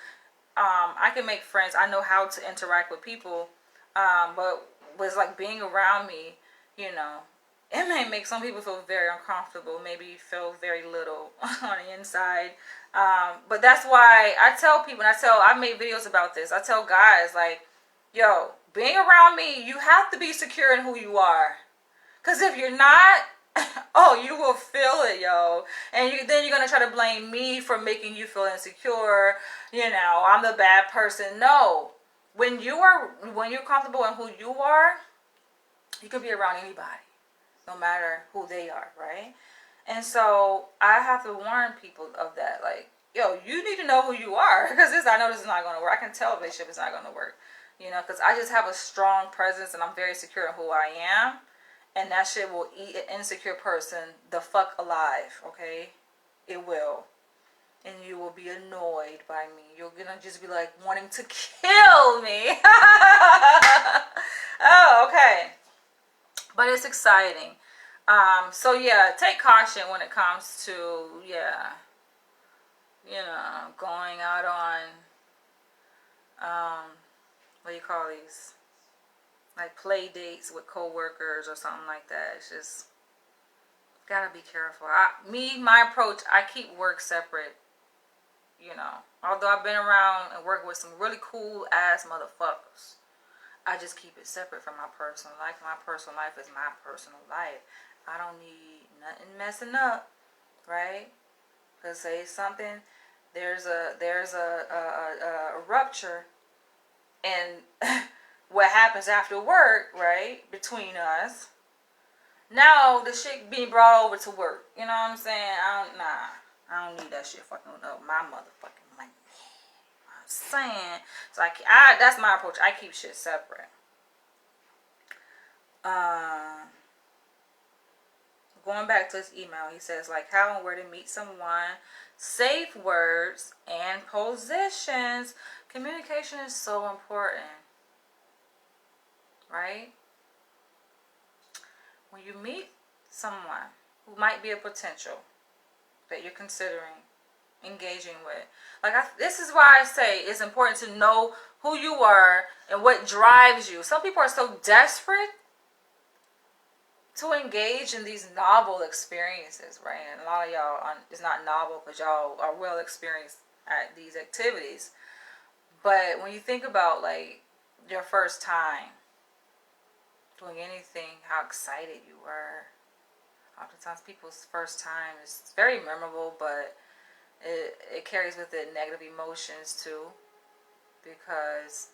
I can make friends. I know how to interact with people. But with like being around me, it may make some people feel very uncomfortable. Maybe feel very little on the inside. But that's why I tell people, and I've made videos about this. I tell guys like, yo, being around me, you have to be secure in who you are. Because if you're not, oh, you will feel it, yo. And then you're going to try to blame me for making you feel insecure. I'm the bad person. No. When you're comfortable in who you are, you can be around anybody, no matter who they are, right? And so I have to warn people of that. Like, yo, you need to know who you are. Because I know this is not going to work. I can tell a relationship is not going to work. Because I just have a strong presence and I'm very secure in who I am. And that shit will eat an insecure person the fuck alive, okay? It will. And you will be annoyed by me. You're gonna just be like wanting to kill me. Oh, okay. But it's exciting. So yeah, take caution when it comes to, going out on, what do you call these? Like play dates with coworkers or something like that. It's just gotta be careful. My approach, I keep work separate. Although I've been around and worked with some really cool ass motherfuckers, I just keep it separate from my personal life. My personal life is my personal life. I don't need nothing messing up, right? Cause say something, there's a rupture, and what happens after work, right, between us, now the shit being brought over to work. You know what I'm saying? I don't need that shit fucking up my motherfucking money. I'm saying. So that's my approach. I keep shit separate. Going back to his email, he says like how and where to meet someone, safe words and positions. Communication is so important. Right? when you meet someone who might be a potential that you're considering engaging with, like this is why I say it's important to know who you are and what drives you. Some people are so desperate to engage in these novel experiences, right? And a lot of y'all, it's not novel because y'all are well experienced at these activities. But when you think about like your first time doing anything, how excited you were. Oftentimes people's first time is very memorable, but it carries with it negative emotions too, because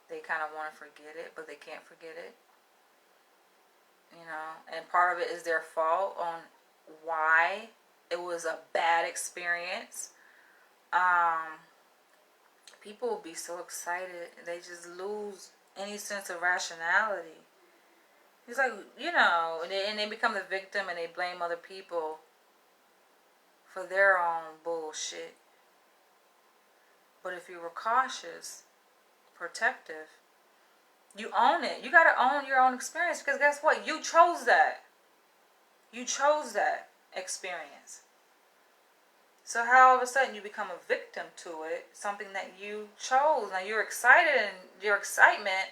they kind of want to forget it, but they can't forget it. You know, and part of it is their fault on why it was a bad experience. People will be so excited, they just lose any sense of rationality. It's like, you know, and they become the victim and they blame other people for their own bullshit. But if you were cautious, protective, you own it. You gotta own your own experience, because guess what? You chose that. You chose that experience. So how all of a sudden you become a victim to it, something that you chose. Now you're excited, and your excitement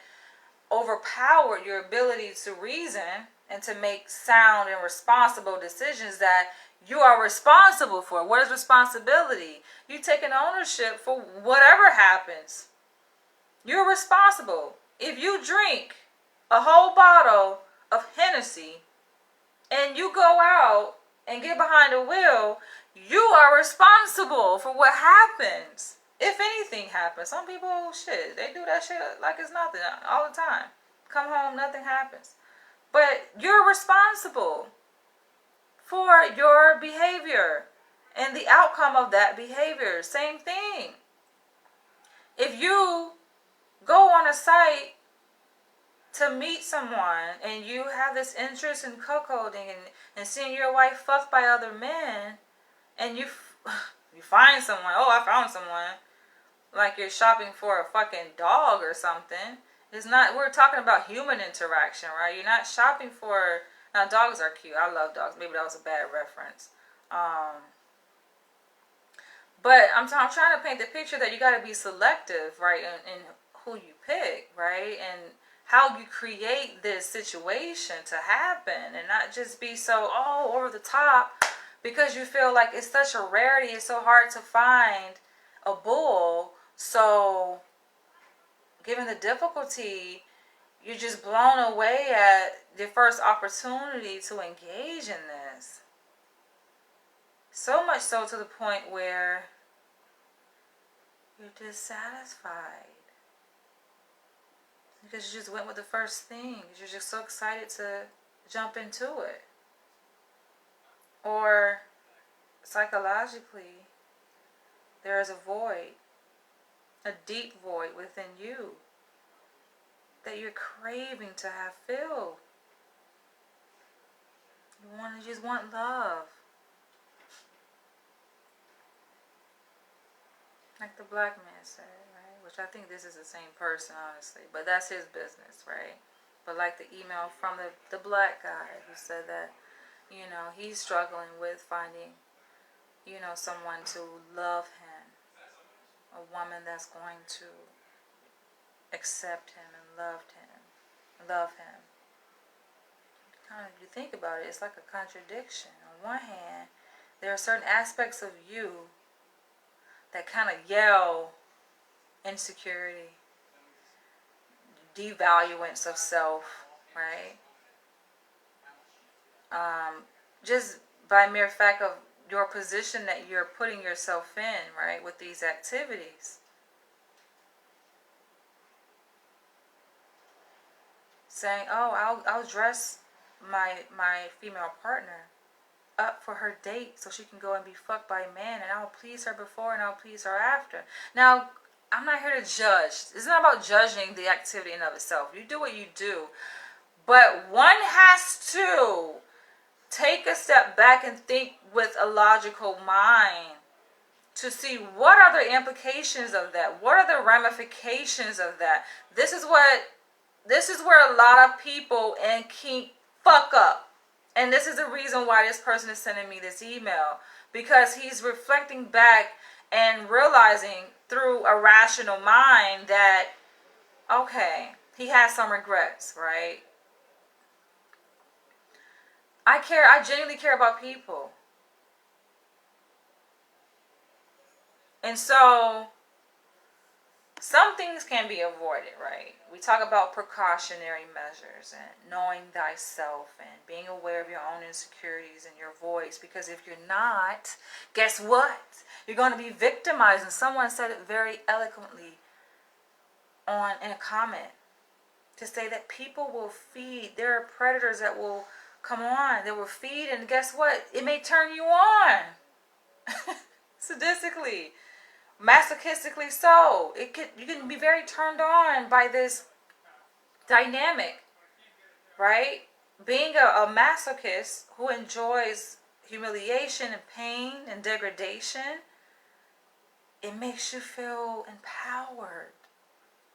overpowered your ability to reason and to make sound and responsible decisions that you are responsible for. What is responsibility? You taking ownership for whatever happens. You're responsible. If you drink a whole bottle of Hennessy and you go out and get behind the wheel, you are responsible for what happens. If anything happens. Some people, shit, they do that shit like it's nothing all the time. Come home, nothing happens. But you're responsible for your behavior and the outcome of that behavior. Same thing. If you go on a site to meet someone and you have this interest in cuckolding and seeing your wife fucked by other men, and you find someone, oh, I found someone, like you're shopping for a fucking dog or something. It's not, we're talking about human interaction, right? You're not shopping for, now dogs are cute. I love dogs. Maybe that was a bad reference. But I'm trying to paint the picture that you got to be selective, right, in who you pick, right, and how you create this situation to happen, and not just be so over the top because you feel like it's such a rarity. It's so hard to find a bull. So given the difficulty, you're just blown away at the first opportunity to engage in this. So much so to the point where you're dissatisfied. Because you just went with the first thing. You're just so excited to jump into it. Or psychologically, there is a void, a deep void within you that you're craving to have filled. You just want love. Like the black man said, right? Which I think this is the same person, honestly. But that's his business, right? But like the email from the black guy who said that, you know, he's struggling with finding, you know, someone to love him. A woman that's going to accept him and love him. Kind of, you think about it, it's like a contradiction. On one hand, there are certain aspects of you that kind of yell insecurity, devaluance of self, right? Just by mere fact of your position that you're putting yourself in, right, with these activities. Saying, oh, I'll dress my female partner up for her date so she can go and be fucked by a man, and I'll please her before and I'll please her after. Now, I'm not here to judge. It's not about judging the activity in of itself. You do what you do. But one has to take a step back and think with a logical mind to see what are the implications of that. What are the ramifications of that? This is where a lot of people in kink fuck up. And this is the reason why this person is sending me this email. Because he's reflecting back and realizing through a rational mind that, okay, he has some regrets, right? I genuinely care about people. And so, some things can be avoided, right? We talk about precautionary measures and knowing thyself and being aware of your own insecurities and your voice. Because if you're not, guess what? You're going to be victimized. And someone said it very eloquently in a comment to say that people will feed. There are predators that will come on. They will feed, and guess what? It may turn you on. Sadistically. Masochistically so. You can be very turned on by this dynamic, right? Being a masochist who enjoys humiliation and pain and degradation, it makes you feel empowered.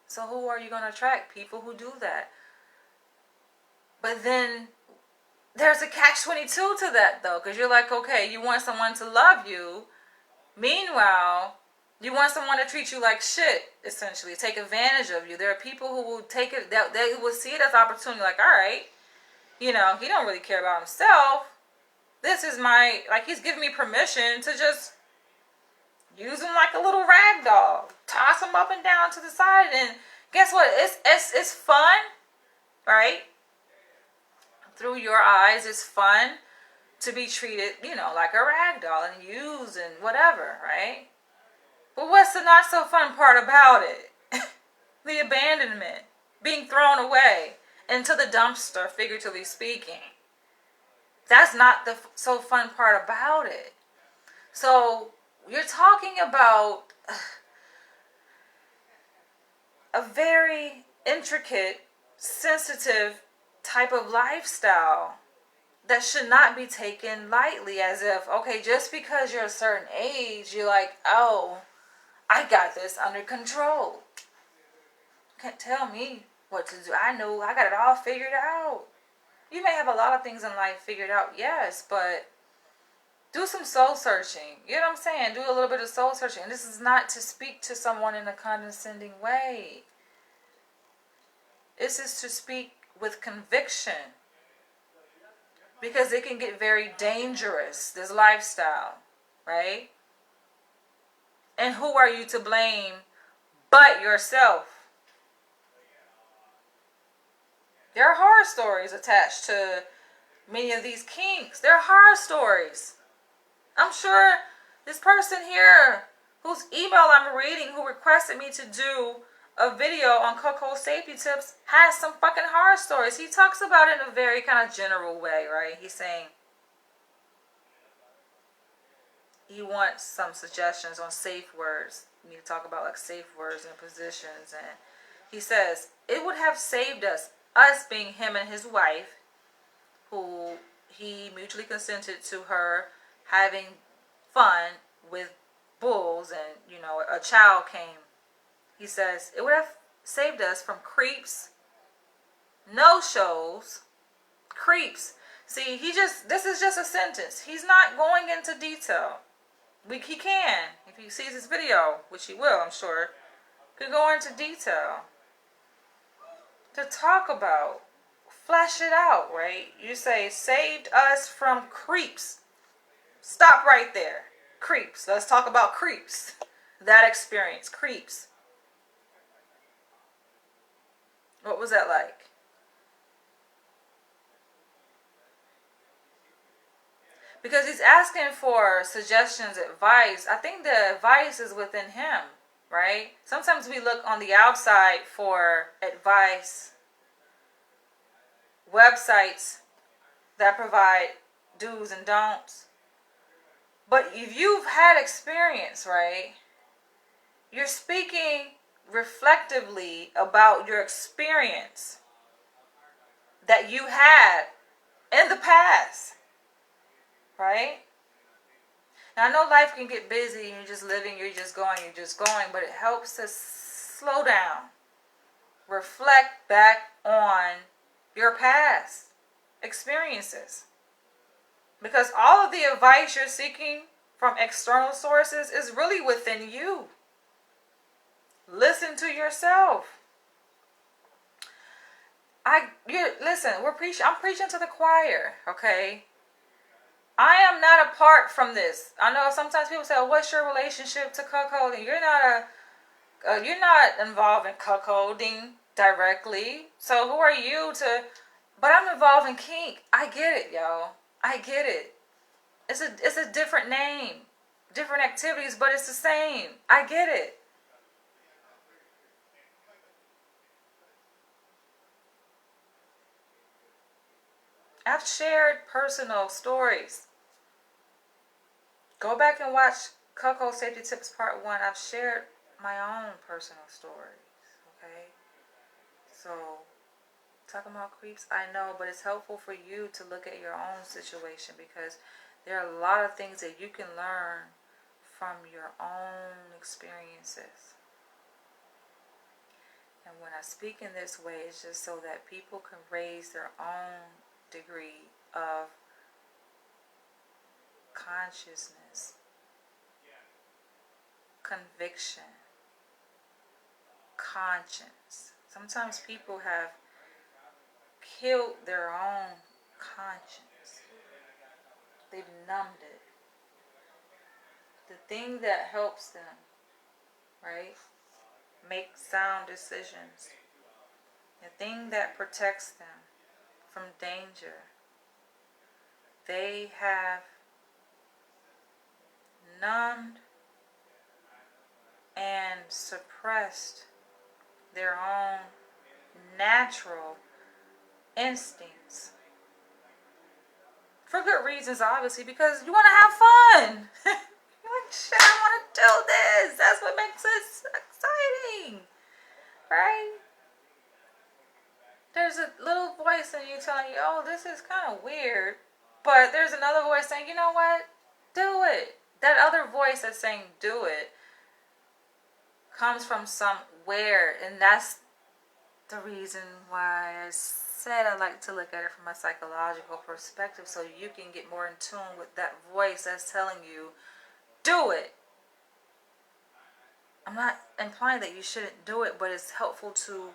So who are you going to attract? People who do that. But then there's a catch-22 to that, though, because you're like, okay, you want someone to love you. Meanwhile, you want someone to treat you like shit, essentially, take advantage of you. There are people who will take it, they will see it as opportunity, like, all right, he don't really care about himself. This is he's giving me permission to just use him like a little rag doll, toss him up and down to the side, and guess what? It's fun, right? Through your eyes, it's fun to be treated, like a rag doll and used and whatever, right? But what's the not so fun part about it? The abandonment, being thrown away into the dumpster, figuratively speaking. That's not the so fun part about it. So you're talking about a very intricate, sensitive type of lifestyle that should not be taken lightly, as if, okay, just because you're a certain age, you're like, oh, I got this under control. You can't tell me what to do. I know I got it all figured out. You may have a lot of things in life figured out, yes, but do some soul searching. You know what I'm saying? Do a little bit of soul searching. And this is not to speak to someone in a condescending way. This is to speak with conviction. Because it can get very dangerous, this lifestyle, right? And who are you to blame but yourself? There are horror stories attached to many of these kinks. There are horror stories. I'm sure this person here, whose email I'm reading, who requested me to do a video on Cuckold safety tips, has some fucking horror stories. He talks about it in a very kind of general way, right? He's saying he wants some suggestions on safe words. We need to talk about like safe words and positions. And he says, it would have saved us being him and his wife, who he mutually consented to her having fun with bulls, and a child came. He says, it would have saved us from creeps, no-shows, creeps. See, this is just a sentence. He's not going into detail. He can, if he sees this video, which he will, I'm sure, could go into detail to talk about, flesh it out, right? You say, saved us from creeps. Stop right there. Creeps. Let's talk about creeps. That experience, creeps. What was that like? Because he's asking for suggestions, advice. I think the advice is within him, right? Sometimes we look on the outside for advice, websites that provide do's and don'ts. But if you've had experience, right, you're speaking reflectively about your experience that you had in the past, right? Now, I know life can get busy and you're just living, you're just going, but it helps to slow down, reflect back on your past, experiences. Because all of the advice you're seeking from external sources is really within you. Listen to yourself. Listen, I'm preaching to the choir, okay? I am not apart from this. I know sometimes people say, oh, what's your relationship to cuckolding? You're not involved in cuckolding directly. So who are you to, but I'm involved in kink. I get it, y'all. I get it. It's a different name, different activities, but it's the same. I get it. I've shared personal stories. Go back and watch Cuckold Safety Tips Part 1. I've shared my own personal stories. Okay? So, talking about creeps, I know, but it's helpful for you to look at your own situation because there are a lot of things that you can learn from your own experiences. And when I speak in this way, it's just so that people can raise their own degree of consciousness, conviction, conscience. Sometimes people have killed their own conscience. They've numbed it. The thing that helps them, right, make sound decisions, the thing that protects them from danger, they have numbed and suppressed their own natural instincts. For good reasons, obviously, because you want to have fun. You're like, shit, I want to do this. That's what makes it exciting, right? There's a little voice in you telling you, oh, this is kind of weird. But there's another voice saying, you know what? Do it. That other voice that's saying do it comes from somewhere. And that's the reason why I said I like to look at it from a psychological perspective so you can get more in tune with that voice that's telling you, do it. I'm not implying that you shouldn't do it, but it's helpful to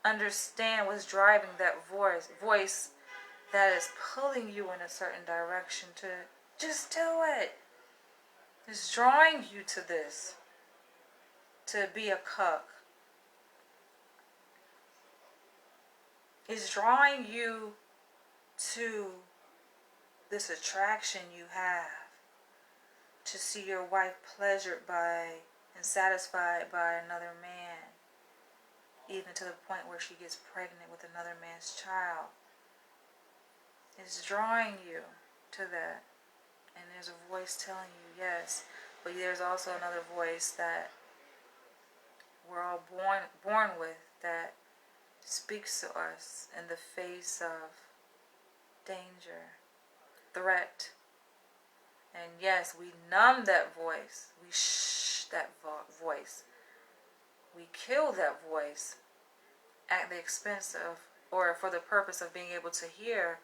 understand what's driving that voice that is pulling you in a certain direction to just do it. It's drawing you to this, to be a cuck. It's drawing you to this attraction you have to see your wife pleasured by and satisfied by another man, even to the point where she gets pregnant with another man's child. It's drawing you to that. And there's a voice telling you yes, but there's also another voice that we're all born with that speaks to us in the face of danger, threat. And yes, we numb that voice. We shh that voice. We kill that voice at the expense of, or for the purpose of being able to hear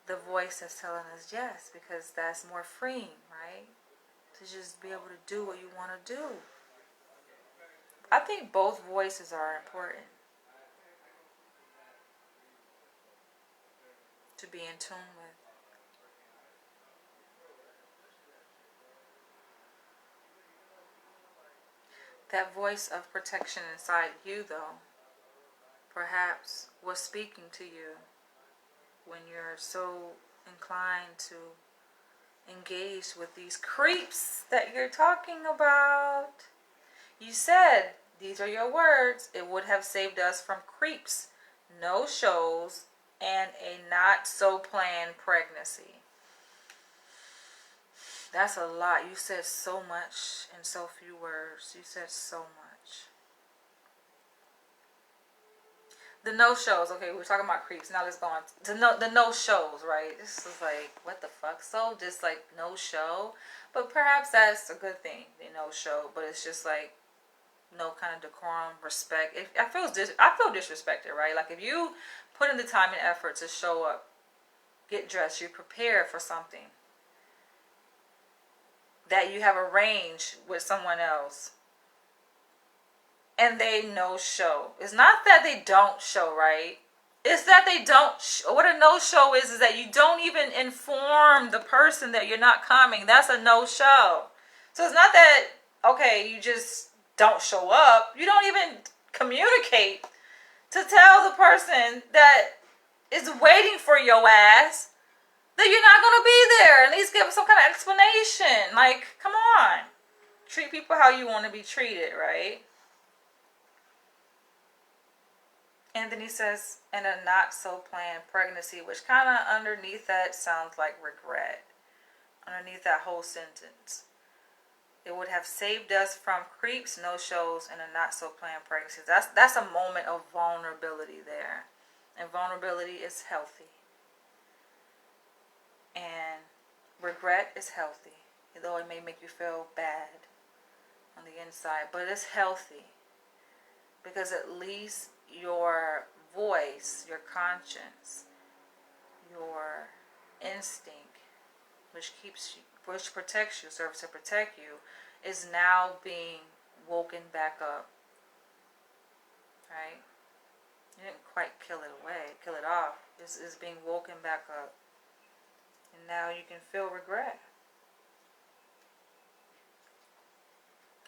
the voice that's telling us yes, because that's more freeing, right? To just be able to do what you want to do. I think both voices are important to be in tune with. That voice of protection inside you, though, perhaps was speaking to you when you're so inclined to engage with these creeps that you're talking about. You said, these are your words, it would have saved us from creeps, no shows, and a not so planned pregnancy. That's a lot. You said so much in so few words. You said so much. The no-shows. Okay, we're talking about creeps. Now let's go on. The no-shows, right? This is like, what the fuck? So just like no-show. But perhaps that's a good thing, the no-show. But it's just like no kind of decorum, respect. I feel disrespected, right? Like if you put in the time and effort to show up get dressed, you prepare for something that you have arranged with someone else, and they no-show. It's not that they don't show, right? It's that they don't. What a no-show is that you don't even inform the person that you're not coming. That's a no-show. So it's not that, okay, you just don't show up. You don't even communicate to tell the person that is waiting for your ass that you're not going to be there. At least give some kind of explanation. Like, come on. Treat people how you want to be treated, right? And then he says, and a not so planned pregnancy, which kind of underneath that sounds like regret. Underneath that whole sentence. It would have saved us from creeps, no-shows, and a not so planned pregnancy. That's a moment of vulnerability there. And vulnerability is healthy. And regret is healthy. Though it may make you feel bad on the inside. But it's healthy. Because at least your voice, your conscience, your instinct, which protects you, serves to protect you, is now being woken back up. Right? You didn't quite kill it off. It's being woken back up. And now you can feel regret.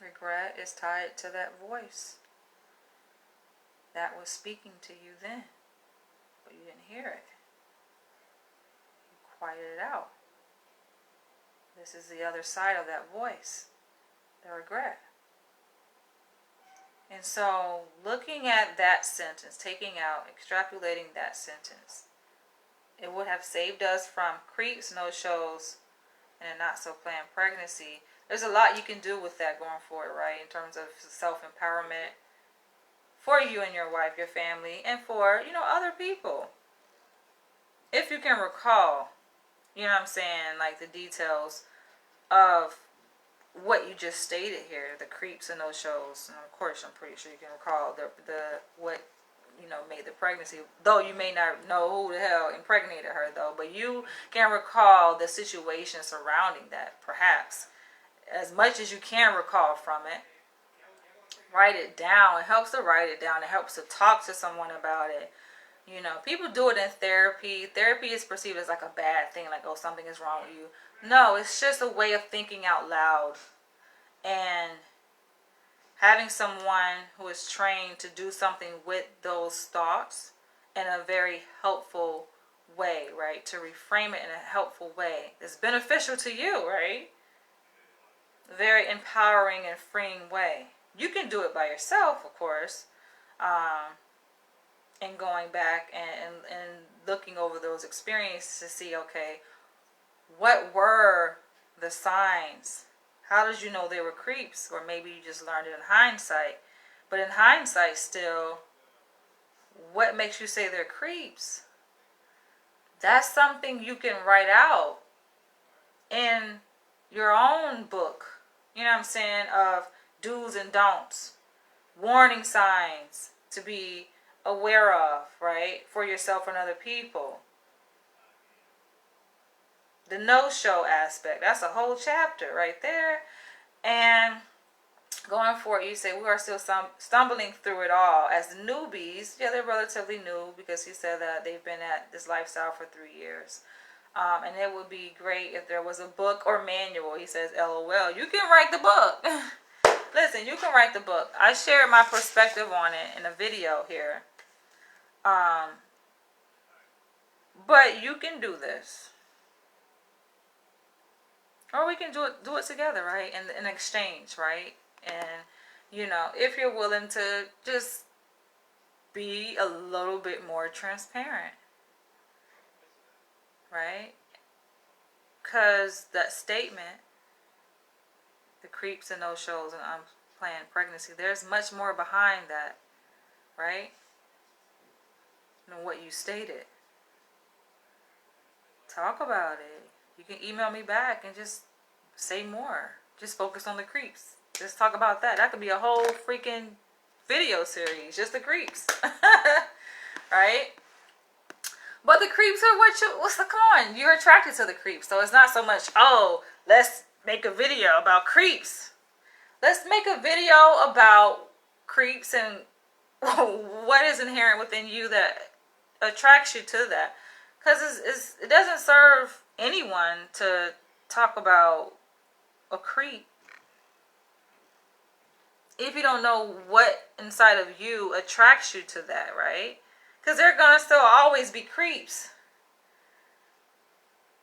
Regret is tied to that voice that was speaking to you then, but you didn't hear it. You quieted it out. This is the other side of that voice, the regret. And so, looking at that sentence, extrapolating that sentence, it would have saved us from creeps, no-shows, and a not-so-planned pregnancy. There's a lot you can do with that going forward, right? In terms of self-empowerment for you and your wife, your family, and for, other people. If you can recall, you know what I'm saying, like the details of what you just stated here, the creeps and no-shows. And of course, I'm pretty sure you can recall what made the pregnancy, though you may not know who the hell impregnated her, though, but you can recall the situation surrounding that, perhaps, as much as you can recall from it. Write it down. It helps to write it down. It helps to talk to someone about it. People do it in therapy. Therapy is perceived as like a bad thing, like, oh, something is wrong with you. No, it's just a way of thinking out loud and having someone who is trained to do something with those thoughts in a very helpful way, right? To reframe it in a helpful way. It's beneficial to you, right? A very empowering and freeing way. You can do it by yourself, of course, and going back and looking over those experiences to see, okay, what were the signs? How did you know they were creeps? Or maybe you just learned it in hindsight. But in hindsight still, what makes you say they're creeps? That's something you can write out in your own book. You know what I'm saying? Of do's and don'ts. Warning signs to be aware of, right? For yourself and other people. The no-show aspect. That's a whole chapter right there. And going forward, you say we are still stumbling through it all as newbies. Yeah, they're relatively new because he said that they've been at this lifestyle for 3 years. And it would be great if there was a book or manual. He says, LOL. You can write the book. Listen, you can write the book. I shared my perspective on it in a video here. But you can do this. Or we can do it together, right? In exchange, right? And, if you're willing to just be a little bit more transparent. Right? Because that statement, the creeps and no-shows and unplanned pregnancy, there's much more behind that. Right? Than what you stated. Talk about it. You can email me back and just say more. Just focus on the creeps. Just talk about that. That could be a whole freaking video series. Just the creeps. Right? But the creeps are come on, you're attracted to the creeps. So it's not so much, oh, let's make a video about creeps. Let's make a video about creeps and what is inherent within you that attracts you to that. Because it doesn't serve anyone to talk about a creep if you don't know what inside of you attracts you to that, right? Because they're going to still always be creeps,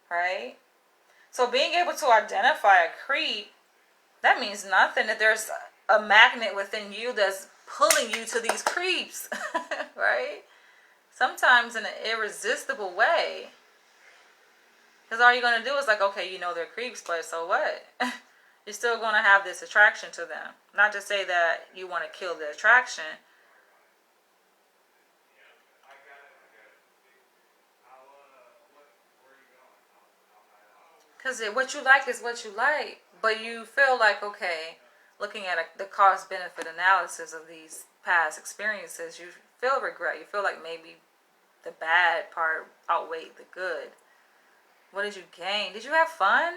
right? So being able to identify a creep, that means nothing. That there's a magnet within you that's pulling you to these creeps, right? Sometimes in an irresistible way. Because all you're going to do is like, okay, you know they're creeps, but so what? You're still going to have this attraction to them. Not to say that you want to kill the attraction. Because what you like is what you like. But you feel like, okay, looking at the cost-benefit analysis of these past experiences, you feel regret. You feel like maybe the bad part outweighed the good. What did you gain? Did you have fun?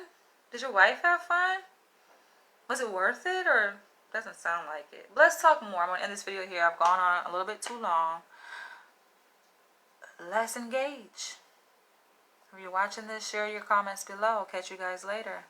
Did your wife have fun? Was it worth it, or doesn't sound like it? But let's talk more. I'm going to end this video here. I've gone on a little bit too long. Let's engage. If you're watching this, share your comments below. Catch you guys later.